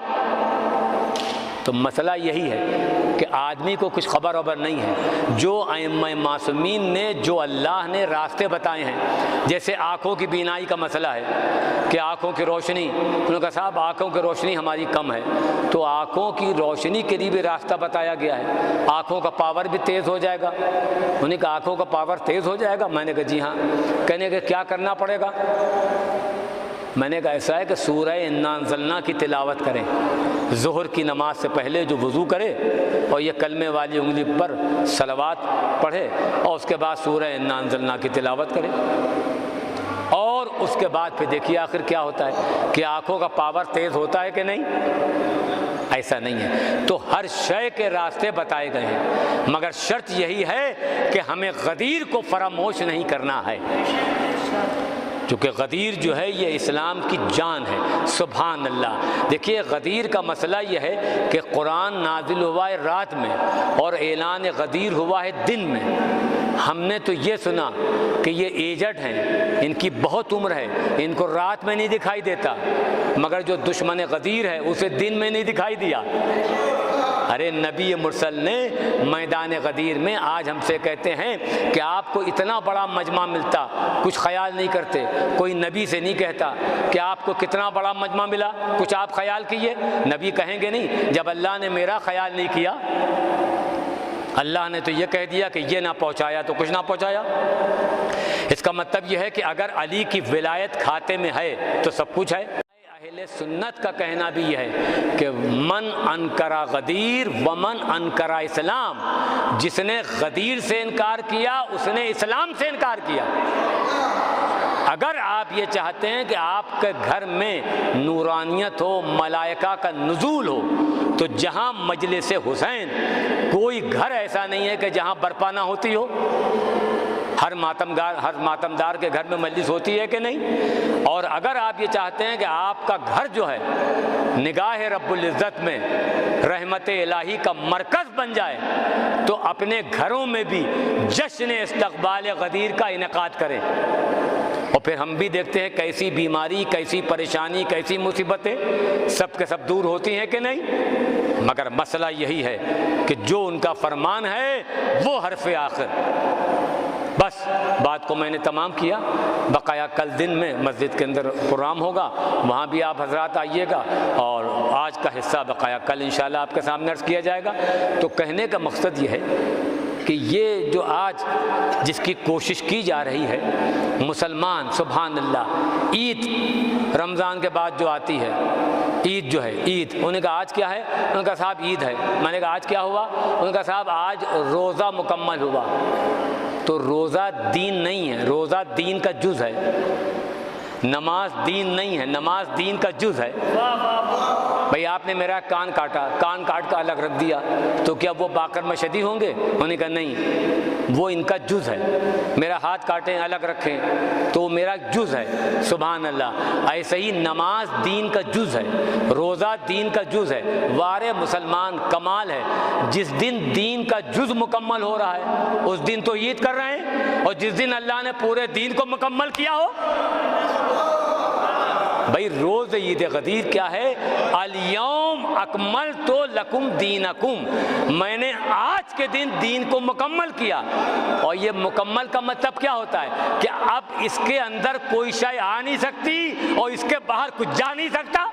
تو مسئلہ یہی ہے کہ آدمی کو کچھ خبر وبر نہیں ہے۔ جو ائمہ معصومین نے، جو اللہ نے راستے بتائے ہیں، جیسے آنکھوں کی بینائی کا مسئلہ ہے کہ آنکھوں کی روشنی، انہوں نے کہا صاحب آنکھوں کی روشنی ہماری کم ہے، تو آنکھوں کی روشنی کے لیے بھی راستہ بتایا گیا ہے، آنکھوں کا پاور بھی تیز ہو جائے گا۔ انہوں نے کہا آنکھوں کا پاور تیز ہو جائے گا؟ میں نے کہا جی ہاں۔ کہنے کہ کیا کرنا پڑے گا؟ میں نے کہا ایسا ہے کہ سورہ انا انزلنا کی تلاوت کریں، ظہر کی نماز سے پہلے جو وضو کرے اور یہ کلمے والی انگلی پر صلوات پڑھے، اور اس کے بعد سورہ انا انزلنا کی تلاوت کرے، اور اس کے بعد پھر دیکھیے آخر کیا ہوتا ہے کہ آنکھوں کا پاور تیز ہوتا ہے کہ نہیں؟ ایسا نہیں ہے۔ تو ہر شے کے راستے بتائے گئے ہیں، مگر شرط یہی ہے کہ ہمیں غدیر کو فراموش نہیں کرنا ہے، کیونکہ غدیر جو ہے یہ اسلام کی جان ہے۔ سبحان اللہ۔ دیکھیے غدیر کا مسئلہ یہ ہے کہ قرآن نازل ہوا ہے رات میں اور اعلان غدیر ہوا ہے دن میں۔ ہم نے تو یہ سنا کہ یہ ایجڈ ہیں، ان کی بہت عمر ہے، ان کو رات میں نہیں دکھائی دیتا، مگر جو دشمن غدیر ہے اسے دن میں نہیں دکھائی دیا۔ ارے نبی مرسل نے میدان غدیر میں آج ہم سے کہتے ہیں کہ آپ کو اتنا بڑا مجمع ملتا، کچھ خیال نہیں کرتے، کوئی نبی سے نہیں کہتا کہ آپ کو کتنا بڑا مجمع ملا، کچھ آپ خیال کیے؟ نبی کہیں گے نہیں جب اللہ نے میرا خیال نہیں کیا۔ اللہ نے تو یہ کہہ دیا کہ یہ نہ پہنچایا تو کچھ نہ پہنچایا۔ اس کا مطلب یہ ہے کہ اگر علی کی ولایت کھاتے میں ہے تو سب کچھ ہے۔ اہل سنت کا کہنا بھی یہ ہے کہ من انکر غدیر ومن انکر اسلام، جس نے غدیر سے انکار کیا اس نے اسلام سے انکار کیا۔ اگر آپ یہ چاہتے ہیں کہ آپ کے گھر میں نورانیت ہو، ملائکہ کا نزول ہو، تو جہاں مجلس حسین، کوئی گھر ایسا نہیں ہے کہ جہاں برپا نہ ہوتی ہو۔ ہر ماتمدار کے گھر میں مجلس ہوتی ہے کہ نہیں؟ اور اگر آپ یہ چاہتے ہیں کہ آپ کا گھر جو ہے نگاہ رب العزت میں رحمت الہی کا مرکز بن جائے، تو اپنے گھروں میں بھی جشن استقبال غدیر کا انعقاد کریں۔ اور پھر ہم بھی دیکھتے ہیں کیسی بیماری، کیسی پریشانی، کیسی مصیبتیں سب کے سب دور ہوتی ہیں کہ نہیں؟ مگر مسئلہ یہی ہے کہ جو ان کا فرمان ہے وہ حرف آخر۔ بس بات کو میں نے تمام کیا، بقایا کل دن میں مسجد کے اندر پروگرام ہوگا، وہاں بھی آپ حضرات آئیے گا، اور آج کا حصہ بقایا کل انشاءاللہ آپ کے سامنے عرض کیا جائے گا۔ تو کہنے کا مقصد یہ ہے کہ یہ جو آج جس کی کوشش کی جا رہی ہے، مسلمان سبحان اللہ، عید رمضان کے بعد جو آتی ہے، عید جو ہے عید، انہوں نے کہا آج کیا ہے؟ انہوں نے کہا صاحب عید ہے۔ میں نے کہا آج کیا ہوا؟ انہوں نے کہا صاحب آج روزہ مکمل ہوا۔ تو روزہ دین نہیں ہے، روزہ دین کا جز ہے، نماز دین نہیں ہے، نماز دین کا جز ہے۔ بھئی آپ نے میرا کان کاٹا، کان کاٹ کا الگ رکھ دیا، تو کیا وہ باقر مشہدی ہوں گے؟ انہوں نے کہا نہیں، وہ ان کا جز ہے۔ میرا ہاتھ کاٹیں الگ رکھیں تو میرا جز ہے، سبحان اللہ۔ ایسے ہی نماز دین کا جز ہے، روزہ دین کا جز ہے۔ وارے مسلمان کمال ہے، جس دن دین کا جز مکمل ہو رہا ہے اس دن تو عید کر رہے ہیں، اور جس دن اللہ نے پورے دین کو مکمل کیا ہو۔ بھائی روز عید غدیر کیا ہے؟ الیوم اکملت لکم دینکم، میں نے آج کے دن دین کو مکمل کیا۔ اور یہ مکمل کا مطلب کیا ہوتا ہے؟ کہ اب اس کے اندر کوئی شے آ نہیں سکتی اور اس کے باہر کچھ جا نہیں سکتا۔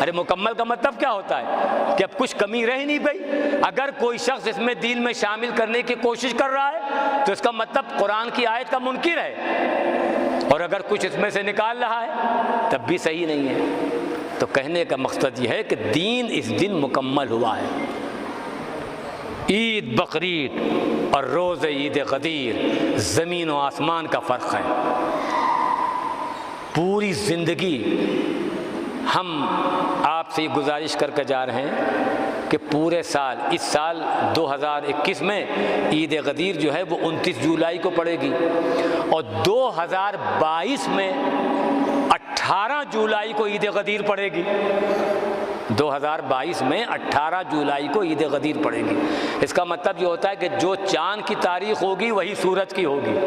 ارے مکمل کا مطلب کیا ہوتا ہے؟ کہ اب کچھ کمی رہ نہیں گئی۔ اگر کوئی شخص اس میں دین میں شامل کرنے کی کوشش کر رہا ہے تو اس کا مطلب قرآن کی آیت کا منکر ہے، اور اگر کچھ اس میں سے نکال رہا ہے تب بھی صحیح نہیں ہے۔ تو کہنے کا مقصد یہ ہے کہ دین اس دن مکمل ہوا ہے۔ عید بقرعید اور روز عید غدیر زمین و آسمان کا فرق ہے۔ پوری زندگی ہم آپ سے گزارش کر کے جا رہے ہیں کہ پورے سال، اس سال 2021 میں عید غدیر جو ہے وہ 29 جولائی کو پڑے گی، اور 2022 میں 18 جولائی کو عید غدیر پڑے گی۔ 2022 میں 18 جولائی کو عید غدیر پڑے گی۔ اس کا مطلب یہ ہوتا ہے کہ جو چاند کی تاریخ ہوگی وہی سورج کی ہوگی۔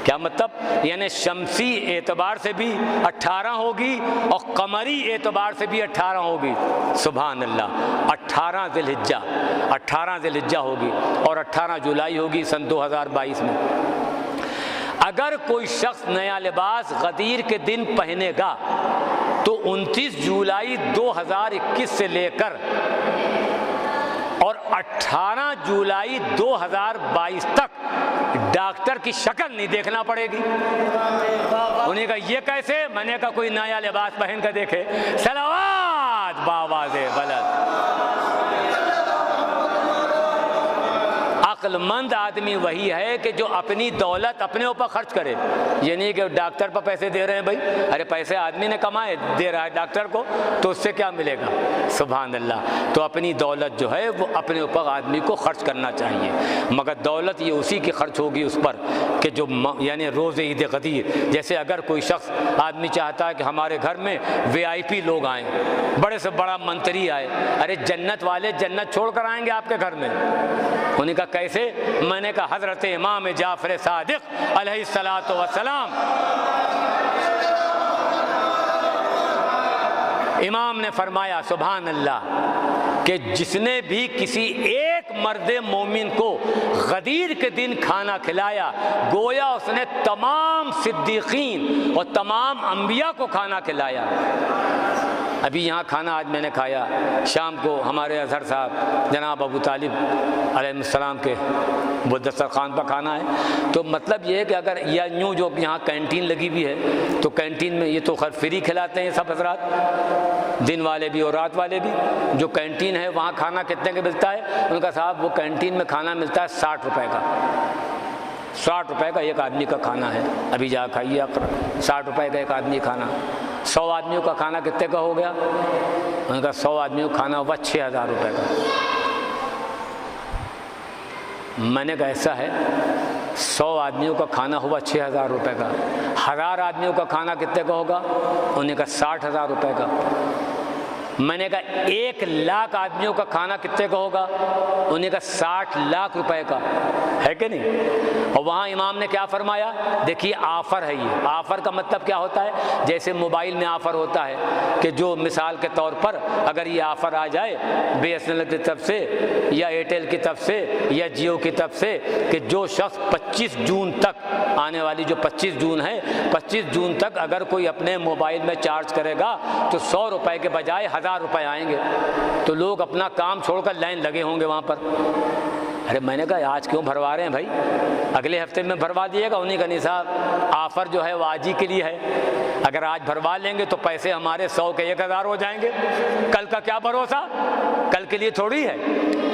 کیا مطلب؟ یعنی شمسی اعتبار سے بھی 18 ہوگی اور قمری اعتبار سے بھی 18 ہوگی۔ سبحان اللہ، 18 ذی الحجہ ہوگی اور 18 جولائی ہوگی سن 2022 میں۔ اگر کوئی شخص نیا لباس غدیر کے دن پہنے گا تو 29 جولائی 2021 سے لے کر اور 18 جولائی 2022 تک ڈاکٹر کی شکل نہیں دیکھنا پڑے گی۔ انہوں نے کہا یہ کیسے؟ میں نے کہا کوئی نیا لباس پہن کر دیکھے۔ صلوات باواز بلند۔ عقل مند آدمی وہی ہے کہ جو اپنی دولت اپنے اوپر خرچ کرے۔ یہ نہیں کہ ڈاکٹر پر پیسے دے رہے ہیں، بھائی ارے پیسے آدمی نے کمائے دے رہا ہے ڈاکٹر کو تو اس سے کیا ملے گا؟ سبحان اللہ۔ تو اپنی دولت جو ہے وہ اپنے اوپر آدمی کو خرچ کرنا چاہیے، مگر دولت یہ اسی کی خرچ ہوگی اس پر کہ جو یعنی روز عید غدیر، جیسے اگر کوئی شخص آدمی چاہتا ہے کہ ہمارے گھر میں VIP لوگ آئیں، بڑے سے بڑا منتری آئے، ارے جنت والے جنت چھوڑ کر آئیں گے آپ کے گھر میں۔ انہوں نے کہا کیسے؟ میں نے کہا حضرت امام جعفر صادق علیہ الصلاۃ والسلام، امام نے فرمایا سبحان اللہ کہ جس نے بھی کسی ایک مرد مومن کو غدیر کے دن کھانا کھلایا گویا اس نے تمام صدیقین اور تمام انبیاء کو کھانا کھلایا۔ ابھی یہاں کھانا آج میں نے کھایا، شام کو ہمارے اظہر صاحب جناب ابو طالب علیہ السلام کے وہ دسترخوان پر کھانا ہے۔ تو مطلب یہ ہے کہ اگر یا یوں جو یہاں کینٹین لگی ہوئی ہے تو کینٹین میں یہ تو خیر فری کھلاتے ہیں سب حضرات، دن والے بھی اور رات والے بھی۔ جو کینٹین ہے وہاں کھانا کتنے کا ملتا ہے؟ ان کا صاحب وہ کینٹین میں کھانا ملتا ہے 60 روپے کا، 60 روپے کا ایک آدمی کا کھانا ہے۔ ابھی جا کھائیے آپ، 60 روپے کا ایک آدمی کھانا۔ 100 آدمیوں کا کھانا کتنے کا ہو گیا؟ ان کا 100 آدمیوں کا کھانا ہوا 6000 روپے کا۔ میں نے کہا ایسا ہے، 100 آدمیوں کا کھانا ہوا 6000 روپے کا، 1000 آدمیوں کا کھانا کتنے کا ہوگا؟ انہوں نے کہا 60,000 روپے کا۔ میں نے کہا 1 لاکھ آدمیوں کا کھانا کتنے کا ہوگا؟ انہوں نے کہا 60 لاکھ روپے کا، ہے کہ نہیں؟ اور وہاں امام نے کیا فرمایا؟ دیکھیے آفر ہے، یہ آفر کا مطلب کیا ہوتا ہے؟ جیسے موبائل میں آفر ہوتا ہے کہ جو مثال کے طور پر اگر یہ آفر آ جائے بی ایس این ایل کی طرف سے یا ایئرٹیل کی طرف سے یا جیو کی طرف سے کہ جو شخص 25 جون تک، آنے والی جو 25 جون ہے، 25 جون تک اگر کوئی اپنے موبائل میں چارج کرے گا تو 100 روپے کے بجائے 1000 روپے آئیں گے، تو لوگ اپنا کام چھوڑ کر لائن لگے ہوں گے وہاں پر۔ ارے میں نے کہا آج کیوں بھروا رہے ہیں بھائی، اگلے ہفتے میں بھروا دیے گا۔ انہیں کا نصاب آفر جو ہے وہ آج ہی کے لیے ہے، اگر آج بھروا لیں گے تو پیسے ہمارے 100 کے 1000 ہو جائیں گے، کل کا کیا بھروسہ، کل کے لیے تھوڑی ہے۔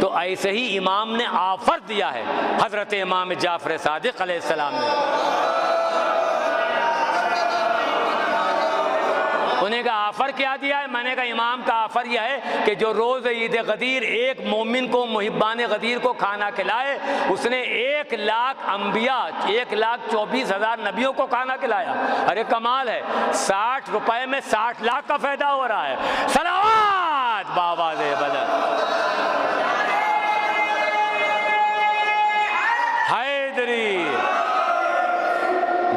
تو ایسے ہی امام نے آفر دیا ہے، حضرت امام جعفر صادق علیہ السلام نے۔ انہیں کا آفر کیا دیا ہے؟ میں نے کہا امام کا آفر یہ ہے کہ جو روز عید غدیر ایک مومن کو، محبان غدیر کو کھانا کھلائے، اس نے 1 لاکھ انبیاء، 1,24,000 نبیوں کو کھانا کھلایا۔ ارے کمال ہے، 60 روپے میں 60 لاکھ کا فائدہ ہو رہا ہے۔ صلوات بابا دے بدر حیدری۔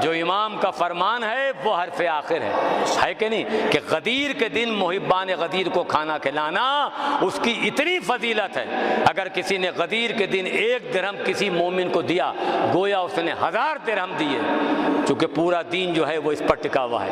جو امام کا فرمان ہے وہ حرف آخر ہے کہ نہیں، کہ غدیر کے دن محبان غدیر کو کھانا کھلانا اس کی اتنی فضیلت ہے، اگر کسی نے غدیر کے دن 1 درہم کسی مومن کو دیا گویا اس نے 1000 درہم دیے، چونکہ پورا دین جو ہے وہ اس پر ٹکا ہوا ہے۔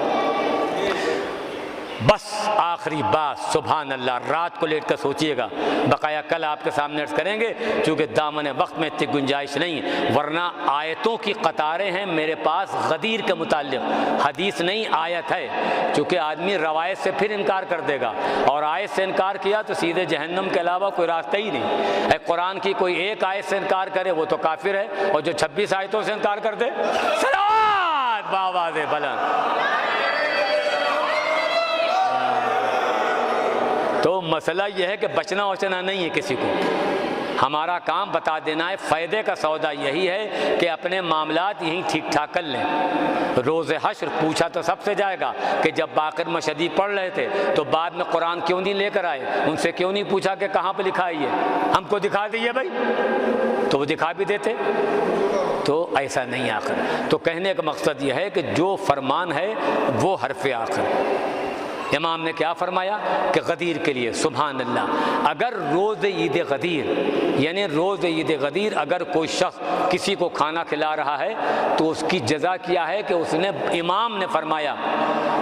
بس آخری بات، سبحان اللہ، رات کو لیٹ کر سوچئے گا، بقایا کل آپ کے سامنے عرض کریں گے، چونکہ دامن وقت میں اتنی گنجائش نہیں، ورنہ آیتوں کی قطاریں ہیں میرے پاس غدیر کے متعلق، حدیث نہیں آیت ہے، چونکہ آدمی روایت سے پھر انکار کر دے گا، اور آیت سے انکار کیا تو سیدھے جہنم کے علاوہ کوئی راستہ ہی نہیں ہے۔ قرآن کی کوئی ایک آیت سے انکار کرے وہ تو کافر ہے، اور جو 26 آیتوں سے انکار کر دے، صلوات بآواز بلند۔ تو مسئلہ یہ ہے کہ بچنا وچنا نہیں ہے کسی کو، ہمارا کام بتا دینا ہے۔ فائدے کا سودا یہی ہے کہ اپنے معاملات یہیں ٹھیک ٹھاک کر لیں۔ روز حشر پوچھا تو سب سے جائے گا کہ جب باقر مشہدی پڑھ رہے تھے تو بعد میں قرآن کیوں نہیں لے کر آئے؟ ان سے کیوں نہیں پوچھا کہ کہاں پہ لکھا ہے؟ ہم کو دکھا دیے بھائی، تو وہ دکھا بھی دیتے۔ تو ایسا نہیں آخر۔ تو کہنے کا مقصد یہ ہے کہ جو فرمان ہے وہ حرف آخر۔ امام نے کیا فرمایا کہ غدیر کے لیے، سبحان اللہ، اگر روز عید غدیر، یعنی روز عید غدیر اگر کوئی شخص کسی کو کھانا کھلا رہا ہے تو اس کی جزا کیا ہے کہ اس نے، امام نے فرمایا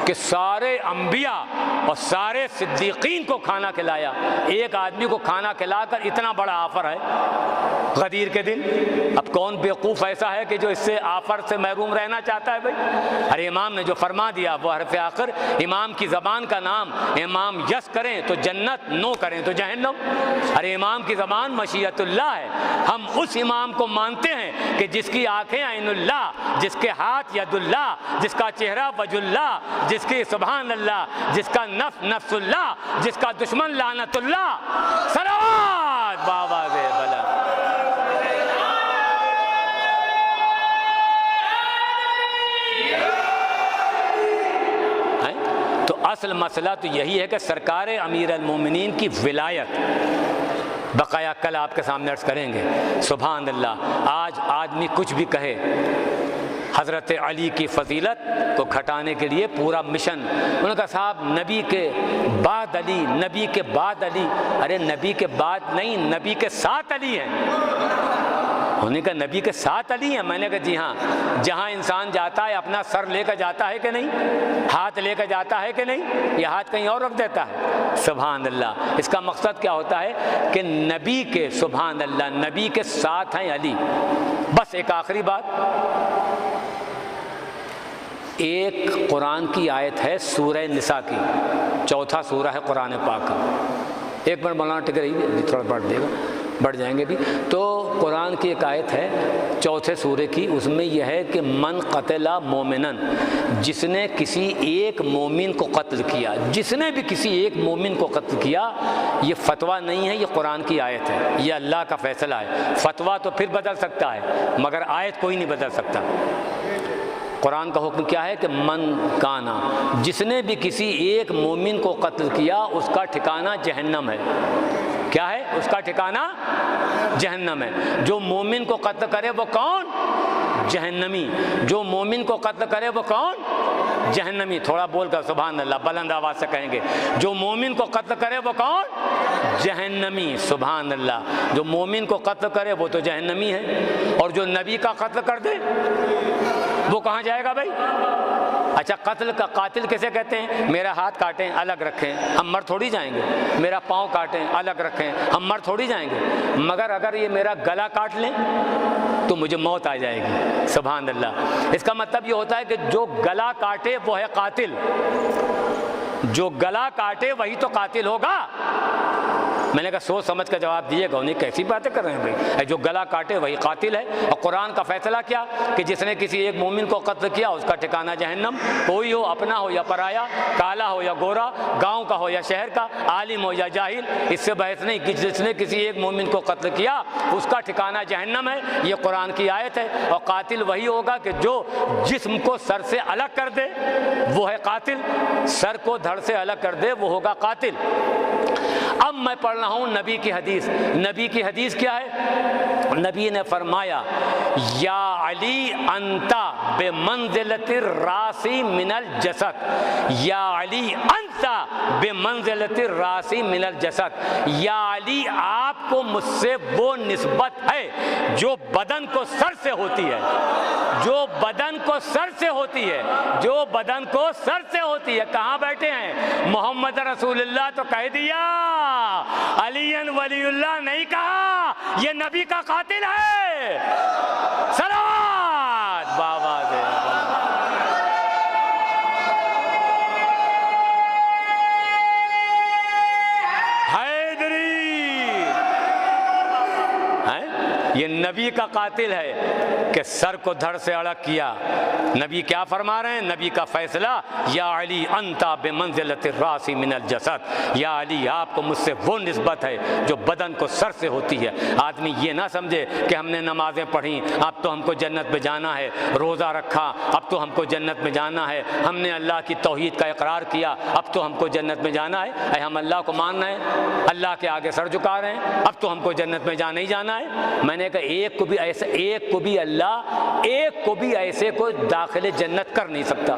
کہ سارے انبیاء اور سارے صدیقین کو کھانا کھلایا۔ ایک آدمی کو کھانا کھلا کر اتنا بڑا آفر ہے غدیر کے دن۔ اب کون بیوقوف ایسا ہے کہ جو اس سے آفر سے محروم رہنا چاہتا ہے بھائی؟ ارے امام نے جو فرما دیا وہ حرف آخر۔ امام کی زبان کا نام، امام یس کریں تو جنت، نو کریں تو جہنم۔ ارے امام کی زبان مشیت اللہ ہے۔ ہم اس امام کو مانتے ہیں کہ جس کی آنکھیں عین اللہ، جس کے ہاتھ ید اللہ، جس کا چہرہ وجہ اللہ، جس کی سبحان اللہ، جس کا نفس نفس اللہ، جس کا دشمن لعنت اللہ۔ صلوات بآواز بلند۔ تو اصل مسئلہ تو یہی ہے کہ سرکار امیر المومنین کی ولایت، بقایا کل آپ کے سامنے عرض کریں گے۔ سبحان اللہ، آج آدمی کچھ بھی کہے، حضرت علی کی فضیلت کو گھٹانے کے لیے پورا مشن۔ انہوں نے کہا صاحب نبی کے بعد علی، نبی کے بعد علی۔ ارے نبی کے بعد نہیں، نبی کے ساتھ علی ہیں۔ انہوں نے کہا نبی کے ساتھ علی ہیں؟ میں نے کہا جی ہاں، جہاں انسان جاتا ہے اپنا سر لے کر جاتا ہے کہ نہیں، ہاتھ لے کر جاتا ہے کہ نہیں، یا ہاتھ کہیں اور رکھ دیتا ہے؟ سبحان اللہ۔ اس کا مقصد کیا ہوتا ہے کہ نبی کے، سبحان اللہ، نبی کے ساتھ ہیں علی۔ بس ایک آخری بات، ایک قرآن کی آیت ہے سورہ نساء کی، چوتھا سورہ ہے قرآن پاک کا۔ ایک منٹ مولانا ٹک رہی، تھوڑا بڑھ دے گا، بڑھ جائیں گے بھی۔ تو قرآن کی ایک آیت ہے چوتھے سورے کی، اس میں یہ ہے کہ من قتل مومنن، جس نے کسی ایک مومن کو قتل کیا، جس نے بھی کسی ایک مومن کو قتل کیا، یہ فتویٰ نہیں ہے، یہ قرآن کی آیت ہے، یہ اللہ کا فیصلہ ہے۔ فتویٰ تو پھر بدل سکتا ہے مگر آیت کوئی نہیں بدل سکتا۔ قرآن کا حکم کیا ہے کہ من کانا، جس نے بھی کسی ایک مومن کو قتل کیا اس کا ٹھکانہ جہنم ہے۔ کیا ہے؟ اس کا ٹھکانہ جہنم ہے۔ جو مومن کو قتل کرے وہ کون؟ جہنمی۔ جو مومن کو قتل کرے وہ کون؟ جہنمی۔ تھوڑا بول کر سبحان اللہ بلند آواز سے کہیں گے، جو مومن کو قتل کرے وہ کون؟ جہنمی۔ سبحان اللہ۔ جو مومن کو قتل کرے وہ تو جہنمی ہے، اور جو نبی کا قتل کر دے وہ کہاں جائے گا بھائی؟ اچھا، قتل کا قاتل کیسے کہتے ہیں؟ میرا ہاتھ کاٹیں الگ رکھیں، ہم مر تھوڑی جائیں گے۔ میرا پاؤں کاٹیں الگ رکھیں، ہم مر تھوڑی جائیں گے۔ مگر اگر یہ میرا گلا کاٹ لیں تو مجھے موت آ جائے گی۔ سبحان اللہ۔ اس کا مطلب یہ ہوتا ہے کہ جو گلا کاٹے وہ ہے قاتل، جو گلا کاٹے وہی تو قاتل ہوگا۔ میں نے کہا سوچ سمجھ کر جواب دیے گا، انہیں کیسی باتیں کر رہے ہیں بھائی؟ جو گلا کاٹے وہی قاتل ہے۔ اور قرآن کا فیصلہ کیا کہ جس نے کسی ایک مومن کو قتل کیا اس کا ٹھکانہ جہنم، کوئی ہو، اپنا ہو یا پرایا، کالا ہو یا گورا، گاؤں کا ہو یا شہر کا، عالم ہو یا جاہل، اس سے بحث نہیں کہ جس نے کسی ایک مومن کو قتل کیا اس کا ٹھکانہ جہنم ہے۔ یہ قرآن کی آیت ہے۔ اور قاتل وہی ہوگا کہ جو جسم کو سر سے الگ کر دے وہ ہے قاتل، سر کو دھڑ سے الگ کر دے وہ ہوگا قاتل۔ اب میں پڑھ رہا ہوں نبی کی حدیث۔ نبی کی حدیث کیا ہے؟ نبی نے فرمایا یا علی انت بمنزلۃ الراس من الجسد، یا علی انت بمنزلۃ الراس من الجسد، یا علی آپ کو مجھ سے وہ نسبت ہے جو بدن کو سر سے ہوتی ہے، جو بدن کو سر سے ہوتی ہے، جو بدن کو سر سے ہوتی ہے۔ کہاں بیٹھے ہیں؟ محمد رسول اللہ تو کہہ دیا، علی ولی اللہ نہیں کہا، یہ نبی کا قاتل ہے۔ صلوات بابا دے حیدری، یہ نبی کا قاتل ہے کہ سر کو دھڑ سے الگ کیا۔ نبی کیا فرما رہے ہیں؟ نبی کا فیصلہ یا علی انت بمنزلۃ الراس من الجسد، یا علی آپ کو مجھ سے وہ نسبت ہے جو بدن کو سر سے ہوتی ہے۔ آدمی یہ نہ سمجھے کہ ہم نے نمازیں پڑھی اب تو ہم کو جنت میں جانا ہے، روزہ رکھا اب تو ہم کو جنت میں جانا ہے، ہم نے اللہ کی توحید کا اقرار کیا اب تو ہم کو جنت میں جانا ہے۔ اے ہم اللہ کو مان رہے ہیں، اللہ کے آگے سر جھکا رہے ہیں، اب تو ہم کو جنت میں جانا ہی جانا ہے۔ میں نے کہا ایک کو بھی ایسے، ایک کو بھی اللہ ایک کو بھی ایسے کو داخل جنت کر نہیں سکتا۔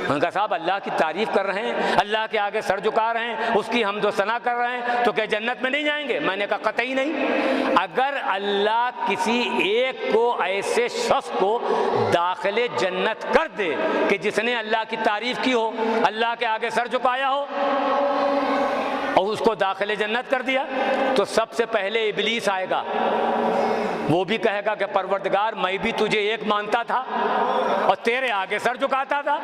ان کا صاحب اللہ کی تعریف کر رہے ہیں، اللہ کے آگے سر جھکا رہے ہیں، اس کی حمد و ثنا کر رہے ہیں، تو کہ جنت میں نہیں جائیں گے؟ میں نے کہا قطعی نہیں۔ اگر اللہ کسی ایک کو ایسے شخص کو داخل جنت کر دے کہ جس نے اللہ کی تعریف کی ہو، اللہ کے آگے سر جھکایا ہو اور اس کو داخل جنت کر دیا، تو سب سے پہلے ابلیس آئے گا۔ وہ بھی کہے گا کہ پروردگار میں بھی تجھے ایک مانتا تھا اور تیرے آگے سر جھکاتا تھا۔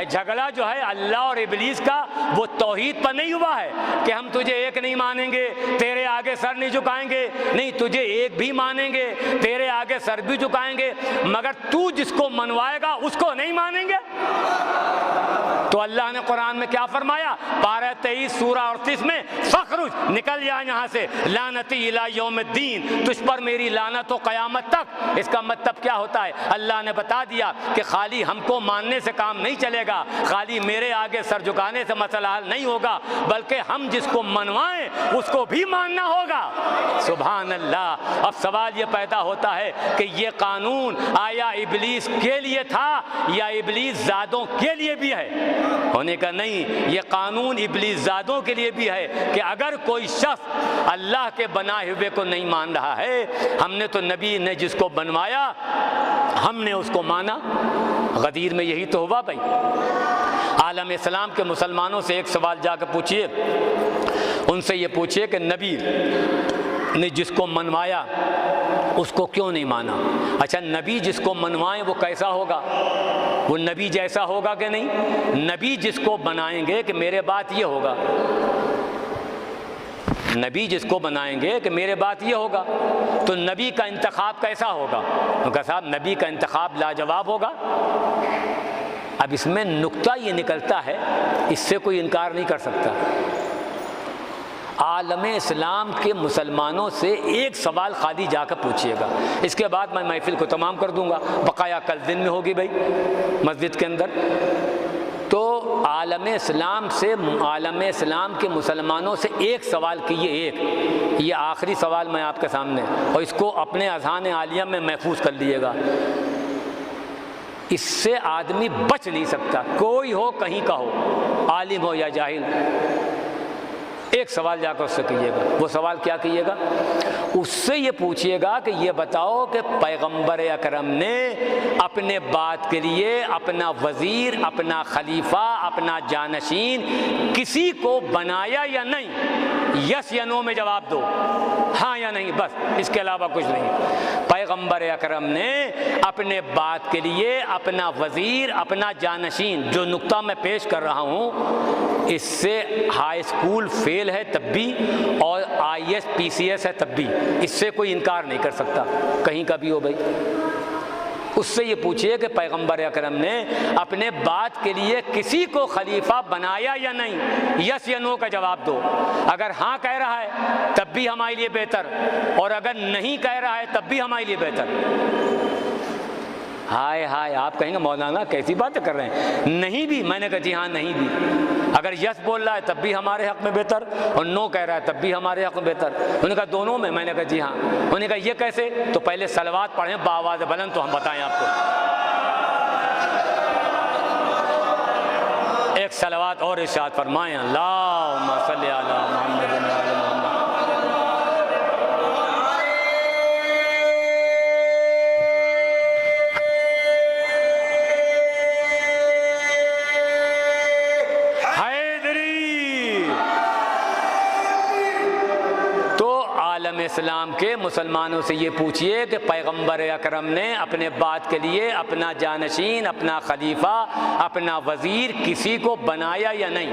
جھگڑا جو ہے اللہ اور ابلیس کا وہ توحید پر نہیں ہوا ہے کہ ہم تجھے ایک نہیں مانیں گے، تیرے آگے سر نہیں جھکائیں گے، نہیں تجھے ایک بھی مانیں گے، تیرے آگے سر بھی جھکائیں گے، مگر تو جس کو منوائے گا اس کو نہیں مانیں گے۔ تو اللہ نے قرآن میں کیا فرمایا؟ پارہ 23 سورہ 38 میں فخرج، نکل جا یہاں سے، لعنتی الی یوم الدین، تجھ پر میری لعنت و قیامت تک۔ اس کا مطلب کیا ہوتا ہے؟ اللہ نے بتا دیا کہ خالی ہم کو ماننے سے کام نہیں چلے گا، خالی میرے آگے سر جھکانے سے مسئلہ حل نہیں ہوگا، بلکہ ہم جس کو منوائیں اس کو بھی ماننا ہوگا۔ سبحان اللہ۔ اب سوال یہ پیدا ہوتا ہے کہ یہ قانون آیا ابلیس کے لیے تھا یا ابلیس زادوں کے لیے بھی ہے؟ ہونے کا نہیں، یہ قانون ابلیس زادوں کے لیے بھی ہے کہ اگر کوئی شخص اللہ کے بنائے ہوئے کو نہیں مان رہا ہے، ہم نے تو نبی نے جس کو بنوایا ہم نے اس کو مانا۔ غدیر میں یہی تو ہوا بھائی۔ عالم اسلام کے مسلمانوں سے ایک سوال جا کے پوچھیے، ان سے یہ پوچھیے کہ نبی نے جس کو منوایا اس کو کیوں نہیں مانا؟ اچھا نبی جس کو منوائیں وہ کیسا ہوگا؟ وہ نبی جیسا ہوگا کہ نہیں؟ نبی جس کو بنائیں گے کہ میرے بات یہ ہوگا، نبی جس کو بنائیں گے کہ میرے بات یہ ہوگا، تو نبی کا انتخاب کیسا ہوگا؟ ان کا صاحب نبی کا انتخاب لاجواب ہوگا۔ اب اس میں نقطہ یہ نکلتا ہے، اس سے کوئی انکار نہیں کر سکتا۔ عالم اسلام کے مسلمانوں سے ایک سوال خالی جا کر پوچھیے گا، اس کے بعد میں محفل کو تمام کر دوں گا، بقایا کل دن میں ہوگی بھائی مسجد کے اندر۔ تو عالم اسلام کے مسلمانوں سے ایک سوال کیے، ایک، یہ آخری سوال میں آپ کے سامنے، اور اس کو اپنے اذہان عالیہ میں محفوظ کر لیجیے گا، اس سے آدمی بچ نہیں سکتا، کوئی ہو کہیں کا ہو، عالم ہو یا جاہل۔ ایک سوال جا کر اس سے کیجیے گا، وہ سوال کیا کیجیے گا؟ اس سے یہ پوچھیے گا کہ یہ بتاؤ کہ پیغمبر اکرم نے اپنے بات کے لیے اپنا وزیر، اپنا خلیفہ، اپنا جانشین کسی کو بنایا یا نہیں؟ یس یا نو میں جواب دو، ہاں یا نہیں، بس اس کے علاوہ کچھ نہیں۔ پیغمبر اکرم نے اپنے بات کے لیے اپنا وزیر، اپنا جانشین، جو نقطہ میں پیش کر رہا ہوں اس سے ہائی اسکول فیل ہے تب بھی اور I S P C S ہے تب بھی، اس سے کوئی انکار نہیں کر سکتا کہیں کا بھی ہو بھائی۔ اس سے یہ پوچھئے کہ پیغمبر اکرم نے اپنے بات کے لیے کسی کو خلیفہ بنایا یا نہیں؟ یس یا نو کا جواب دو۔ اگر ہاں کہہ رہا ہے تب بھی ہمارے لیے بہتر، اور اگر نہیں کہہ رہا ہے تب بھی ہمارے لیے بہتر۔ ہائے ہائے، آپ کہیں گے مولانا کیسی باتیں کر رہے ہیں؟ نہیں بھی، میں نے کہا جی ہاں نہیں بھی۔ اگر یس بول رہا ہے تب بھی ہمارے حق میں بہتر، اور نو کہہ رہا ہے تب بھی ہمارے حق میں بہتر۔ انہوں نے کہا دونوں میں نے کہا جی ہاں۔ انہوں نے کہا یہ کیسے؟ تو پہلے صلوات پڑھیں بآواز بلند تو ہم بتائیں آپ کو۔ ایک صلوات اور ارشاد فرمائیں، اللہم صلی علی محمد و علی محمد۔ اسلام کے مسلمانوں سے یہ پوچھئے کہ پیغمبر اکرم نے اپنے بات کے لیے اپنا جانشین، اپنا خلیفہ، اپنا وزیر کسی کو بنایا یا نہیں؟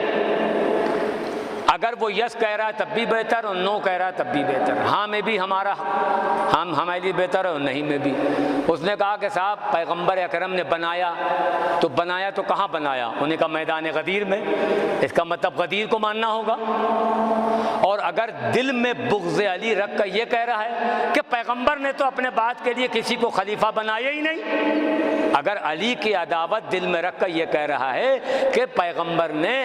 اگر وہ یس کہہ رہا ہے تب بھی بہتر، اور نو کہہ رہا ہے تب بھی بہتر۔ ہاں میں بھی ہمارے لیے بہتر ہے، اور نہیں میں بھی۔ اس نے کہا کہ صاحب پیغمبر اکرم نے بنایا تو کہاں بنایا؟ انہوں نے کہا میدان غدیر میں۔ اس کا مطلب غدیر کو ماننا ہوگا۔ اور اگر دل میں بغض علی رکھ کر یہ کہہ رہا ہے کہ پیغمبر نے تو اپنے بات کے لیے کسی کو خلیفہ بنایا ہی نہیں، اگر علی کی عداوت دل میں رکھ کر یہ کہہ رہا ہے کہ پیغمبر نے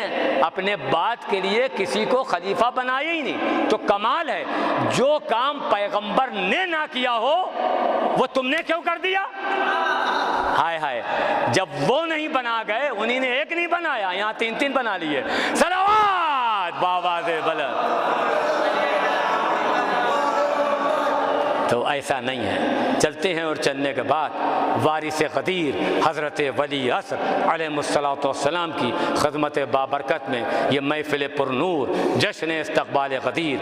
اپنے بات کے لیے کسی کو خلیفہ بنایا ہی نہیں، تو کمال ہے، جو کام پیغمبر نے نہ کیا ہو وہ تم نے کیوں کر دیا؟ ہائے ہائے، جب وہ نہیں بنا گئے، انہی نے ایک نہیں بنایا، یہاں تین تین بنا لیے۔ صلوات بآواز بلند۔ تو ایسا نہیں ہے۔ چلتے ہیں، اور چلنے کے بعد وارث غدیر حضرت ولی عصر علیہ الصلوۃ والسلام کی خدمت بابرکت میں یہ محفل پر نور جشن استقبال غدیر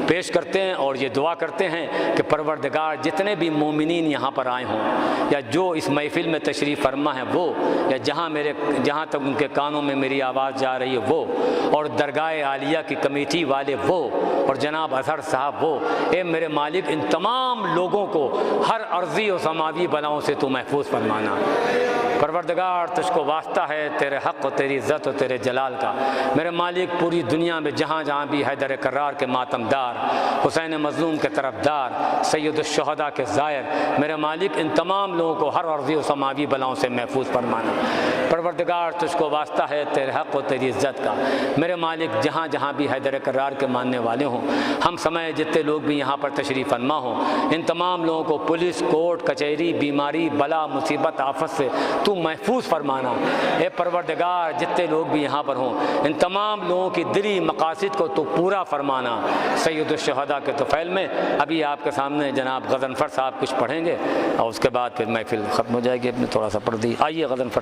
پیش کرتے ہیں، اور یہ دعا کرتے ہیں کہ پروردگار جتنے بھی مومنین یہاں پر آئے ہوں، یا جو اس محفل میں تشریف فرما ہے وہ، یا جہاں تک ان کے کانوں میں میری آواز جا رہی ہے وہ، اور درگاہ عالیہ کی کمیٹی والے وہ، اور جناب اظہر صاحب وہ، اے میرے مالک ان تمام لوگوں کو ہر عرضی و سماوی بلاؤں سے تو محفوظ فرمانا۔ پروردگار تجھ کو واسطہ ہے تیرے حق و تیری عزت و تیرے جلال کا، میرے مالک پوری دنیا میں جہاں جہاں بھی حیدر کرار کے ماتم دار، حسین مظلوم کے طرفدار، سید الشہداء کے زائر، میرے مالک ان تمام لوگوں کو ہر عرضی و سماوی بلاؤں سے محفوظ فرمانا۔ پروردگار تجھ کو واسطہ ہے تیرے حق و تیری عزت کا، میرے مالک جہاں جہاں بھی حیدر کرار کے ماننے والے ہوں، ہم سمے جتنے لوگ بھی یہاں پر تشریف فرما ہوں، ان تمام لوگوں کو پولیس، کورٹ کچہری، بیماری، بلا، مصیبت، آفت سے تو تو محفوظ فرمانا۔ اے پروردگار جتنے لوگ بھی یہاں پر ہوں ان تمام لوگوں کی دلی مقاصد کو تو پورا فرمانا۔ سید الشہداء کے طفیل میں ابھی آپ کے سامنے جناب غضنفر صاحب کچھ پڑھیں گے اور اس کے بعد پھر محفل ختم ہو جائے گی۔ اپنے تھوڑا سا پڑھ دی، آئیے غضنفر صاحب۔